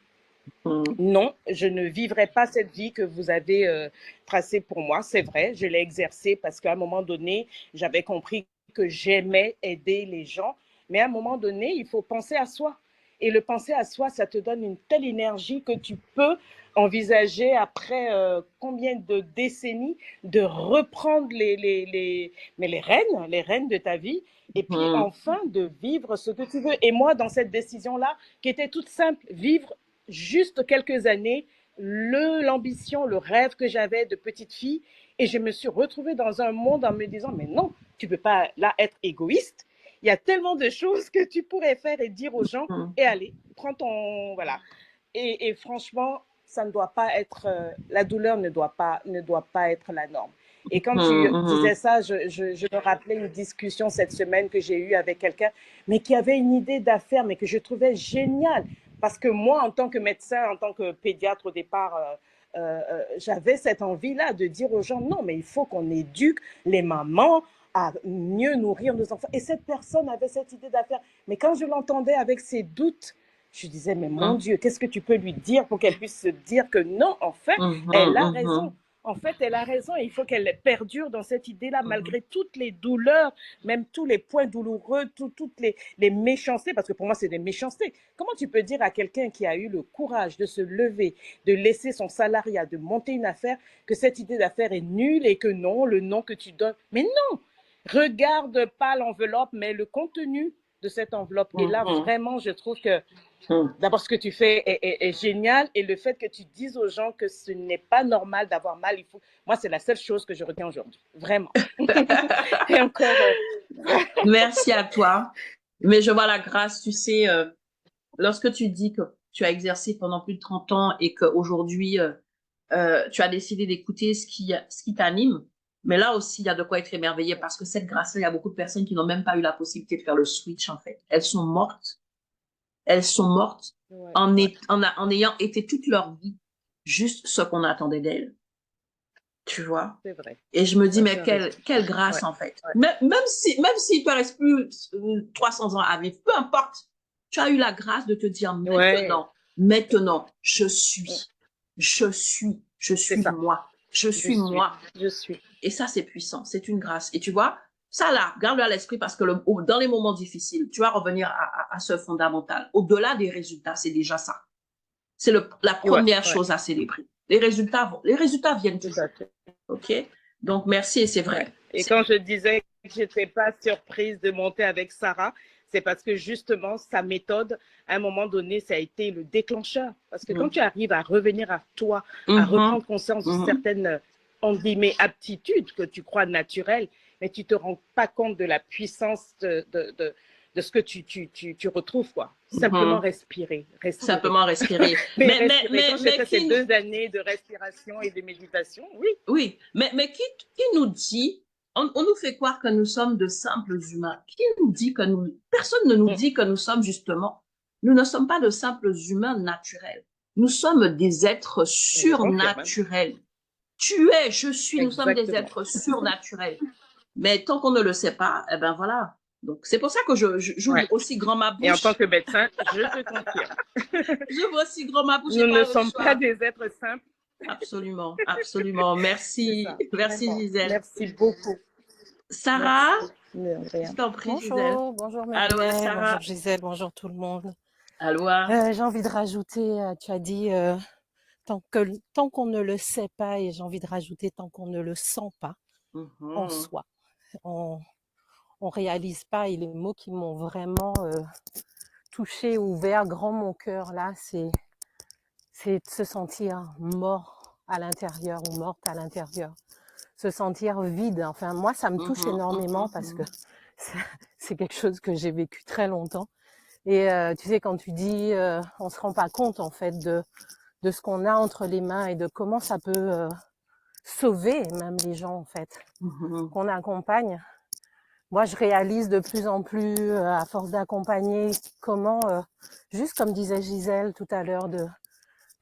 Mhm. non, je ne vivrai pas cette vie que vous avez tracée pour moi. C'est vrai, je l'ai exercée parce qu'à un moment donné, j'avais compris que j'aimais aider les gens. Mais à un moment donné, il faut penser à soi. Et le penser à soi, ça te donne une telle énergie que tu peux envisager après combien de décennies de reprendre mais les rênes de ta vie et puis Mhm. enfin de vivre ce que tu veux. Et moi, dans cette décision-là, qui était toute simple, vivre juste quelques années l'ambition, le rêve que j'avais de petite fille. Et je me suis retrouvée dans un monde en me disant, mais non, tu ne peux pas là être égoïste. Il y a tellement de choses que tu pourrais faire et dire aux gens, Mhm. et allez, prends ton... Voilà. Et franchement, ça ne doit pas être... la douleur ne doit pas être la norme. Et quand tu disais Mhm. ça, je me rappelais une discussion cette semaine que j'ai eue avec quelqu'un, mais qui avait une idée d'affaires, mais que je trouvais géniale. Parce que moi, en tant que médecin, en tant que pédiatre au départ, j'avais cette envie-là de dire aux gens, non, mais il faut qu'on éduque les mamans à mieux nourrir nos enfants. Et cette personne avait cette idée d'affaires. Mais quand je l'entendais avec ses doutes, je disais, mais mon Mhm. Dieu, qu'est-ce que tu peux lui dire pour qu'elle puisse se dire que non, en fait, elle a raison. Mhm. En fait, elle a raison et il faut qu'elle perdure dans cette idée-là, Mhm. malgré toutes les douleurs, même tous les points douloureux, toutes les méchancetés, parce que pour moi, c'est des méchancetés. Comment tu peux dire à quelqu'un qui a eu le courage de se lever, de laisser son salariat, de monter une affaire, que cette idée d'affaire est nulle et que non, le nom que tu donnes. Mais non, regarde pas l'enveloppe, mais le contenu de cette enveloppe. Et là, Mhm. vraiment, je trouve que Mhm. d'abord, ce que tu fais est génial et le fait que tu dises aux gens que ce n'est pas normal d'avoir mal, il faut. Moi, c'est la seule chose que je retiens aujourd'hui, vraiment. Et encore, Merci à toi. Mais je vois la grâce, tu sais, lorsque tu dis que tu as exercé pendant plus de 30 ans et qu'aujourd'hui, tu as décidé d'écouter ce qui t'anime, mais là aussi, il y a de quoi être émerveillé parce que cette grâce-là, il y a beaucoup de personnes qui n'ont même pas eu la possibilité de faire le switch, en fait. Elles sont mortes. Elles sont mortes ouais, ouais, en ayant été toute leur vie juste ce qu'on attendait d'elles. Tu vois? c'est vrai. Et je me dis, Ouais, tu mais as raison. quelle grâce, Ouais, en fait. ouais, Même s'il te reste plus 300 ans à vivre, peu importe, tu as eu la grâce de te dire ouais, maintenant, je c'est suis ça. moi, je Je suis suis, moi. je suis. Et ça, c'est puissant, c'est une grâce. Et tu vois, ça là, garde-le à l'esprit parce que dans les moments difficiles, tu vas revenir à ce fondamental. Au-delà des résultats, c'est déjà ça. C'est la Ouais, première ouais, chose à célébrer. Les résultats viennent tout à toujours. fait. OK? Donc, merci et c'est Ouais. vrai. Et quand je disais que je n'étais pas surprise de monter avec Sarah, c'est parce que justement, sa méthode, à un moment donné, ça a été le déclencheur. Parce que quand Mm. tu arrives à revenir à toi, à Mhm. reprendre conscience de Mhm. certaines, on dit, mais aptitudes que tu crois naturelles, mais tu ne te rends pas compte de la puissance de ce que tu retrouves, quoi. Simplement Mhm. respirer, respirer. Simplement respirer. Mais respirer. Quand j'ai Mais fait ces qui, 2 années de respiration et de méditation, oui, oui, mais qui nous dit, on nous fait croire que nous sommes de simples humains. Qui nous dit que personne ne nous dit que nous sommes justement, nous ne sommes pas de simples humains naturels. Nous sommes des êtres je confirme. Hein. surnaturels. Tu es, je suis, nous sommes des Exactement. êtres surnaturels. Mais tant qu'on ne le sait pas, eh ben voilà. Donc, c'est pour ça que Ouais. j'ouvre aussi grand ma Et en tant bouche. que médecin, je te confirme. J'ouvre aussi grand ma bouche, j'ai Nous ne pas le sommes pas choix. des êtres simples. Absolument, absolument. C'est Merci, ça, merci vraiment. Gisèle. Merci beaucoup. Sarah, Merci. De je rien. t'en prie Gisèle. Bonjour, bonjour Allô Meriel, bonjour Sarah. Gisèle, bonjour tout le monde. Aloha. J'ai envie de rajouter, tu as dit tant qu'on ne le sait pas, et j'ai envie de rajouter tant qu'on ne le sent pas en Mhm. soi. on réalise pas. Et les mots qui m'ont vraiment touché, ouvert grand mon cœur là, c'est de se sentir mort à l'intérieur ou morte à l'intérieur, se sentir vide. Enfin, moi, ça me touche énormément parce que c'est quelque chose que j'ai vécu très longtemps. Et tu sais, quand tu dis, on se rend pas compte en fait de ce qu'on a entre les mains et de comment ça peut sauver même les gens en fait qu'on accompagne. Moi, je réalise de plus en plus, à force d'accompagner, comment, juste comme disait Gisèle tout à l'heure, de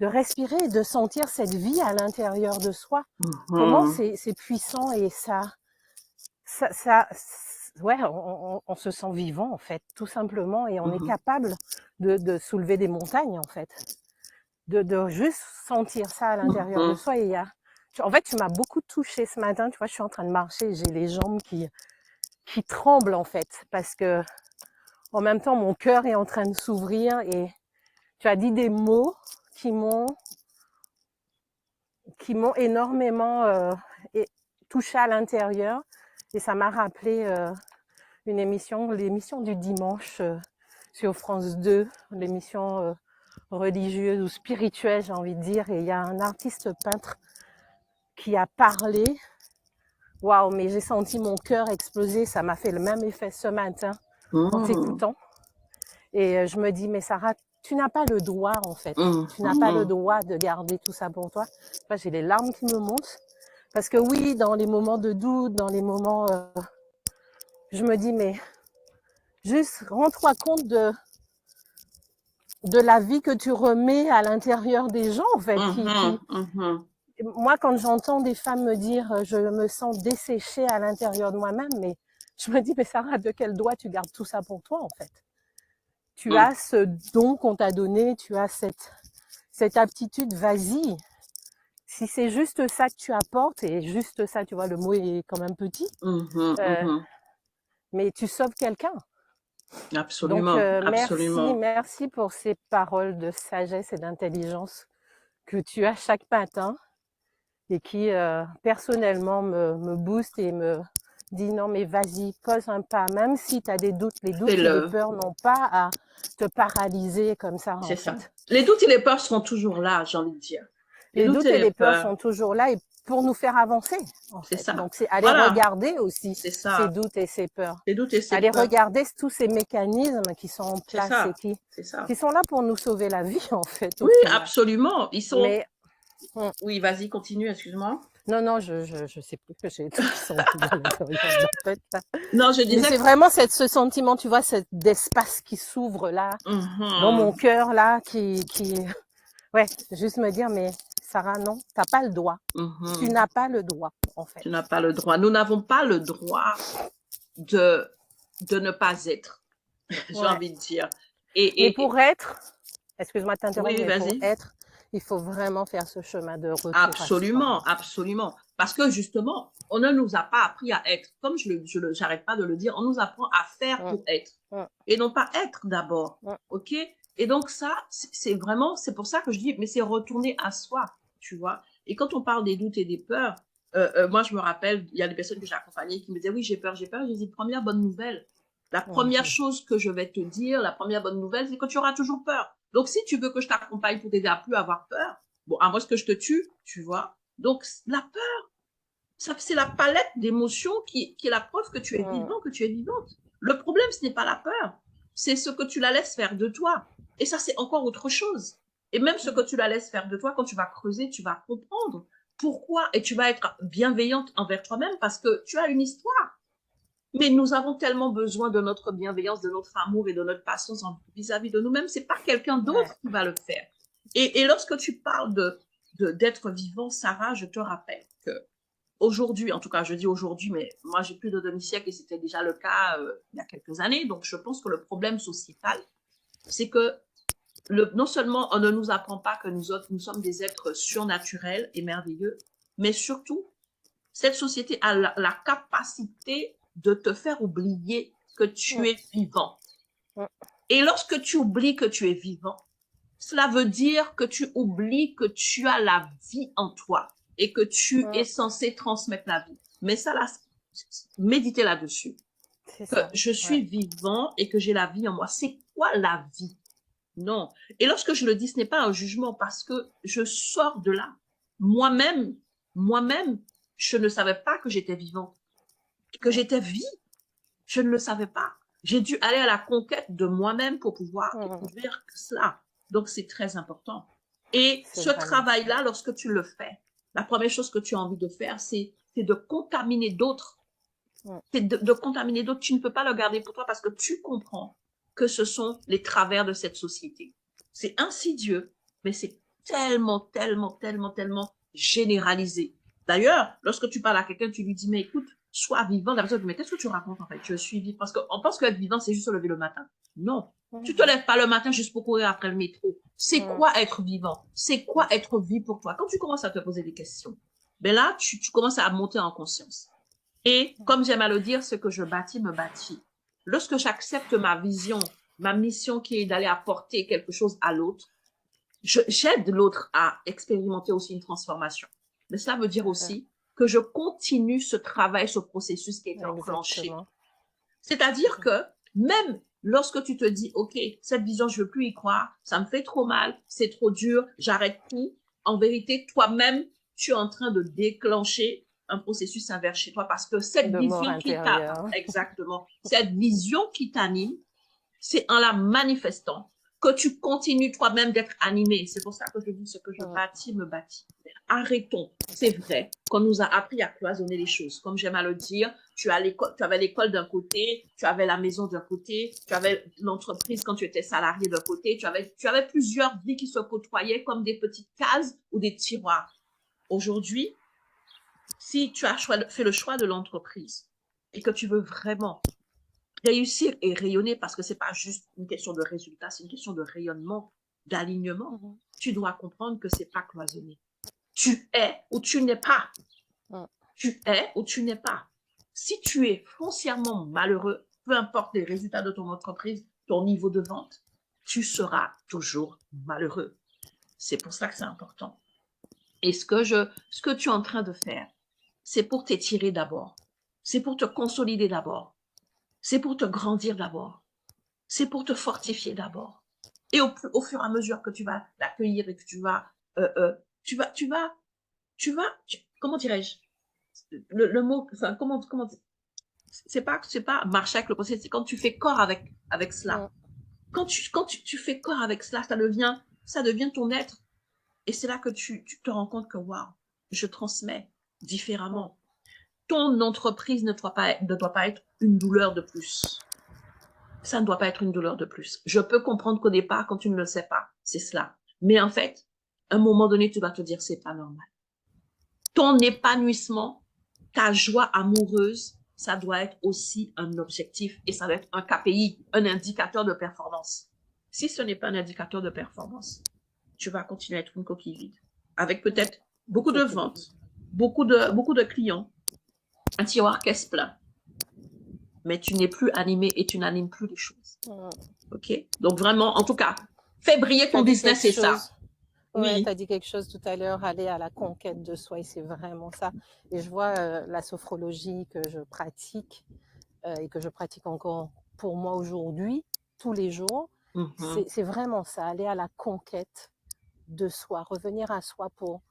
respirer, de sentir cette vie à l'intérieur de soi. Comment c'est puissant et ouais, on se sent vivant en fait, tout simplement, et on est capable de soulever des montagnes en fait, de juste sentir ça à l'intérieur de soi. Et en fait, tu m'as beaucoup touchée ce matin. Tu vois, je suis en train de marcher, j'ai les jambes qui tremblent en fait, parce que en même temps, mon cœur est en train de s'ouvrir et tu as dit des mots qui m'ont énormément touchée à l'intérieur, et ça m'a rappelé l'émission du dimanche sur France 2, l'émission religieuse ou spirituelle, j'ai envie de dire, et il y a un artiste peintre qui a parlé. Waouh, mais j'ai senti mon cœur exploser, ça m'a fait le même effet ce matin en t'écoutant. Et je me dis, mais Sarah, tu n'as pas le droit en fait, tu n'as pas le droit de garder tout ça pour toi. Moi, j'ai les larmes qui me montent, parce que oui, dans les moments de doute, dans les moments, je me dis, mais juste rends-toi compte de la vie que tu remets à l'intérieur des gens en fait. Moi, quand j'entends des femmes me dire, je me sens desséchée à l'intérieur de moi-même, mais je me dis, mais Sarah, de quel droit tu gardes tout ça pour toi en fait? Tu as ce don qu'on t'a donné, tu as cette aptitude, vas-y. Si c'est juste ça que tu apportes, et juste ça, tu vois, le mot est quand même petit, mais tu sauves quelqu'un. Absolument, Donc, absolument. merci pour ces paroles de sagesse et d'intelligence que tu as chaque matin et qui, personnellement, me boostent et me dit non, mais vas-y, pose un pas, même si tu as des doutes. Les doutes et les peurs n'ont pas à te paralyser comme ça. C'est ça. Les doutes et les peurs seront toujours là, j'ai envie de dire. Les doutes et les peurs sont toujours là, et pour nous faire avancer, en fait. Ça. Donc, c'est aller regarder aussi ces doutes et ces peurs. Aller regarder tous ces mécanismes qui sont en place et qui sont là pour nous sauver la vie, en fait. Oui, absolument. Ils sont... Oui, vas-y, continue, excuse-moi. Non, je sais plus que j'ai tout qui sont dans l'intérieur de la tête. Non, je disais... Mais c'est vraiment ce sentiment, tu vois, cet espace qui s'ouvre là, dans mon cœur là, qui... Ouais, juste me dire, mais Sarah, non, tu n'as pas le droit. Tu n'as pas le droit, en fait. Tu n'as pas le droit. Nous n'avons pas le droit de ne pas être, j'ai envie de dire. Et pour être, excuse-moi de t'interrompre, mais pour être, il faut vraiment faire ce chemin de retour. Absolument, absolument. Parce que justement, on ne nous a pas appris à être. Comme j'arrête pas de le dire, on nous apprend à faire pour être. Et non pas être d'abord. OK? Et donc ça, c'est vraiment, c'est pour ça que je dis, mais c'est retourner à soi, tu vois. Et quand on parle des doutes et des peurs, moi je me rappelle, il y a des personnes que j'ai accompagnées qui me disaient, oui, j'ai peur. J'ai dit, première bonne nouvelle. La première chose que je vais te dire, la première bonne nouvelle, c'est que tu auras toujours peur. Donc, si tu veux que je t'accompagne pour t'aider à plus avoir peur, bon, à moins que je te tue, tu vois. Donc, la peur, c'est la palette d'émotions qui est la preuve que tu es vivant, que tu es vivante. Le problème, ce n'est pas la peur, c'est ce que tu la laisses faire de toi. Et ça, c'est encore autre chose. Et même ce que tu la laisses faire de toi, quand tu vas creuser, tu vas comprendre pourquoi, et tu vas être bienveillante envers toi-même parce que tu as une histoire. Mais nous avons tellement besoin de notre bienveillance, de notre amour et de notre patience vis-à-vis de nous-mêmes. C'est pas quelqu'un d'autre qui va le faire. Et lorsque tu parles d'être vivant, Sarah, je te rappelle que aujourd'hui, en tout cas, je dis aujourd'hui, mais moi j'ai plus de demi-siècle et c'était déjà le cas il y a quelques années. Donc je pense que le problème sociétal, c'est que non seulement on ne nous apprend pas que nous sommes des êtres surnaturels et merveilleux, mais surtout, cette société a la capacité de te faire oublier que tu es vivant. Et lorsque tu oublies que tu es vivant, cela veut dire que tu oublies que tu as la vie en toi et que tu es censé transmettre la vie. Mais ça, là, méditer là-dessus. C'est Que ça. je suis Ouais. vivant et que j'ai la vie en moi. C'est quoi la vie? Non. Et lorsque je le dis, ce n'est pas un jugement parce que je sors de là. Moi-même, je ne savais pas que j'étais vivante, que j'étais vie. Je ne le savais pas. J'ai dû aller à la conquête de moi-même pour pouvoir découvrir cela. Donc, c'est très important. Et C'est ce vraiment ça. travail-là, lorsque tu le fais, la première chose que tu as envie de faire, c'est de contaminer d'autres. C'est de contaminer d'autres. Tu ne peux pas le garder pour toi parce que tu comprends que ce sont les travers de cette société. C'est insidieux, mais c'est tellement, tellement, tellement, tellement généralisé. D'ailleurs, lorsque tu parles à quelqu'un, tu lui dis, mais écoute, sois vivant. La personne dit, mais qu'est-ce que tu racontes en fait? Je suis vivant. Parce qu'on pense qu'être vivant, c'est juste se lever le matin. Non. Tu te lèves pas le matin juste pour courir après le métro. C'est quoi être vivant? C'est quoi être vie pour toi? Quand tu commences à te poser des questions, ben là, tu commences à monter en conscience. Et comme j'aime à le dire, ce que je bâtis me bâtit. Lorsque j'accepte ma vision, ma mission qui est d'aller apporter quelque chose à l'autre, j'aide l'autre à expérimenter aussi une transformation. Mais cela veut dire aussi que je continue ce travail, ce processus qui est enclenché. Exactement. C'est-à-dire que même lorsque tu te dis, OK, cette vision, je veux plus y croire, ça me fait trop mal, c'est trop dur, j'arrête tout. En vérité, toi-même, tu es en train de déclencher un processus inverse chez toi parce que cette De mort vision qui t'a, intérieure. exactement, cette vision qui t'anime, c'est en la manifestant que tu continues toi-même d'être animé. C'est pour ça que je dis ce que je bâtis me bâtit. Arrêtons. C'est vrai qu'on nous a appris à cloisonner les choses. Comme j'aime à le dire, tu avais l'école d'un côté, tu avais la maison d'un côté, tu avais l'entreprise quand tu étais salarié d'un côté, tu avais plusieurs vies qui se côtoyaient comme des petites cases ou des tiroirs. Aujourd'hui, si tu as fait le choix de l'entreprise et que tu veux vraiment réussir et rayonner, parce que c'est pas juste une question de résultat, c'est une question de rayonnement, d'alignement, tu dois comprendre que c'est pas cloisonné. Tu es ou tu n'es pas. Tu es ou tu n'es pas. Si tu es foncièrement malheureux, peu importe les résultats de ton entreprise, ton niveau de vente, tu seras toujours malheureux. C'est pour ça que c'est important. Et ce que tu es en train de faire, c'est pour t'étirer d'abord. C'est pour te consolider d'abord. C'est pour te grandir d'abord. C'est pour te fortifier d'abord. Et au fur et à mesure que tu vas l'accueillir et que comment dirais-je, le mot, enfin, c'est pas marcher avec le processus, c'est quand tu fais corps avec cela. Quand tu fais corps avec cela, ça devient ton être. Et c'est là que tu te rends compte que, waouh, je transmets différemment. Ton entreprise ne doit pas être une douleur de plus. Ça ne doit pas être une douleur de plus. Je peux comprendre qu'au départ, quand tu ne le sais pas, c'est cela. Mais en fait, à un moment donné, tu dois te dire, c'est pas normal. Ton épanouissement, ta joie amoureuse, ça doit être aussi un objectif et ça doit être un KPI, un indicateur de performance. Si ce n'est pas un indicateur de performance, tu vas continuer à être une coquille vide. Avec peut-être beaucoup de ventes, beaucoup de clients, un tiroir caisse plein. Mais tu n'es plus animé et tu n'animes plus les choses. OK? Donc vraiment, en tout cas, fais briller ton business, c'est ça. Oui, Oui. tu as dit quelque chose tout à l'heure, aller à la conquête de soi, et c'est vraiment ça. Et je vois la sophrologie que je pratique et que je pratique encore pour moi aujourd'hui, tous les jours. C'est vraiment ça, aller à la conquête de soi, revenir à soi pour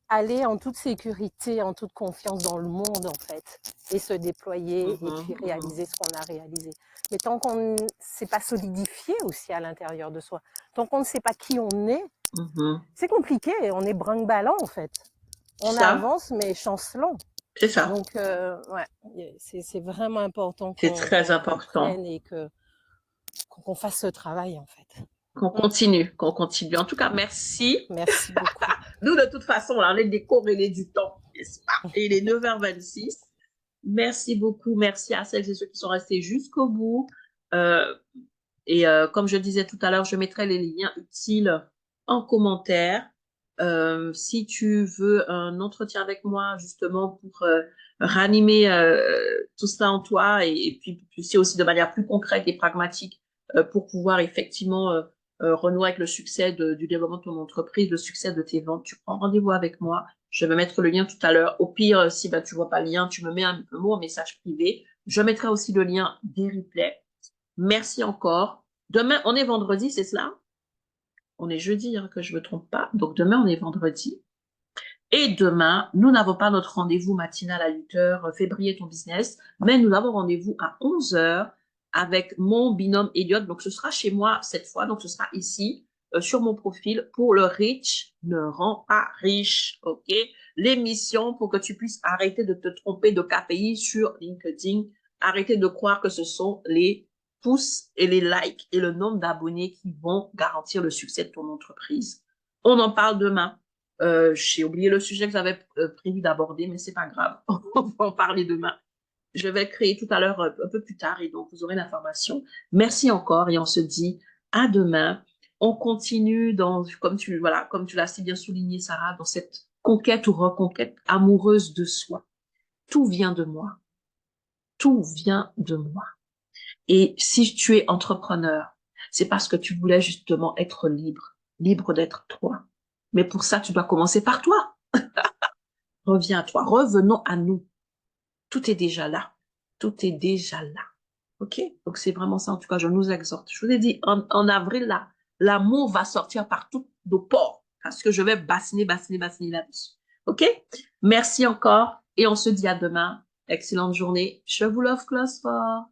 aller en toute sécurité, en toute confiance dans le monde, en fait, et se déployer et puis réaliser ce qu'on a réalisé. Mais tant qu'on ne s'est pas solidifié aussi à l'intérieur de soi, tant qu'on ne sait pas qui on est, c'est compliqué, on est brinque-ballant, en fait. On avance, mais chancelant. C'est ça. Donc, ouais, c'est vraiment important C'est très important. comprenne et qu'on fasse ce travail, en fait. Qu'on continue. En tout cas, merci. Merci beaucoup. Nous, de toute façon, on est décorrélés du temps, n'est-ce pas? Et il est 9h26. Merci beaucoup. Merci à celles et ceux qui sont restés jusqu'au bout. Comme je disais tout à l'heure, je mettrai les liens utiles en commentaire. Si tu veux un entretien avec moi, justement, pour ranimer tout cela en toi et puis aussi de manière plus concrète et pragmatique pour pouvoir effectivement renouer avec le succès du développement de ton entreprise, le succès de tes ventes, tu prends rendez-vous avec moi. Je vais mettre le lien tout à l'heure. Au pire, si tu vois pas le lien, tu me mets un mot en message privé. Je mettrai aussi le lien des replays. Merci encore. Demain, on est vendredi, c'est cela? On est jeudi, hein, que je me trompe pas. Donc demain, on est vendredi. Et demain, nous n'avons pas notre rendez-vous matinal à 8h, fais briller ton business, mais nous avons rendez-vous à 11h avec mon binôme Elliot. Donc, ce sera chez moi cette fois. Donc, ce sera ici, sur mon profil, pour le Rich ne rend pas riche. OK? L'émission pour que tu puisses arrêter de te tromper de KPI sur LinkedIn. Arrêter de croire que ce sont les pouces et les likes et le nombre d'abonnés qui vont garantir le succès de ton entreprise. On en parle demain. J'ai oublié le sujet que j'avais prévu d'aborder, mais c'est pas grave. On va en parler demain. Je vais le créer tout à l'heure un peu plus tard et donc vous aurez l'information. Merci encore et on se dit à demain. On continue dans, comme tu l'as si bien souligné, Sarah, dans cette conquête ou reconquête amoureuse de soi. Tout vient de moi. Tout vient de moi. Et si tu es entrepreneur, c'est parce que tu voulais justement être libre, libre d'être toi. Mais pour ça, tu dois commencer par toi. Reviens à toi. Revenons à nous. Tout est déjà là. Tout est déjà là. OK? Donc, c'est vraiment ça. En tout cas, je nous exhorte. Je vous ai dit, en avril, là, l'amour va sortir par tous nos pores. Parce que je vais bassiner là-dessus. OK? Merci encore. Et on se dit à demain. Excellente journée. Je vous love close fort.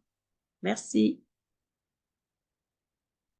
Merci.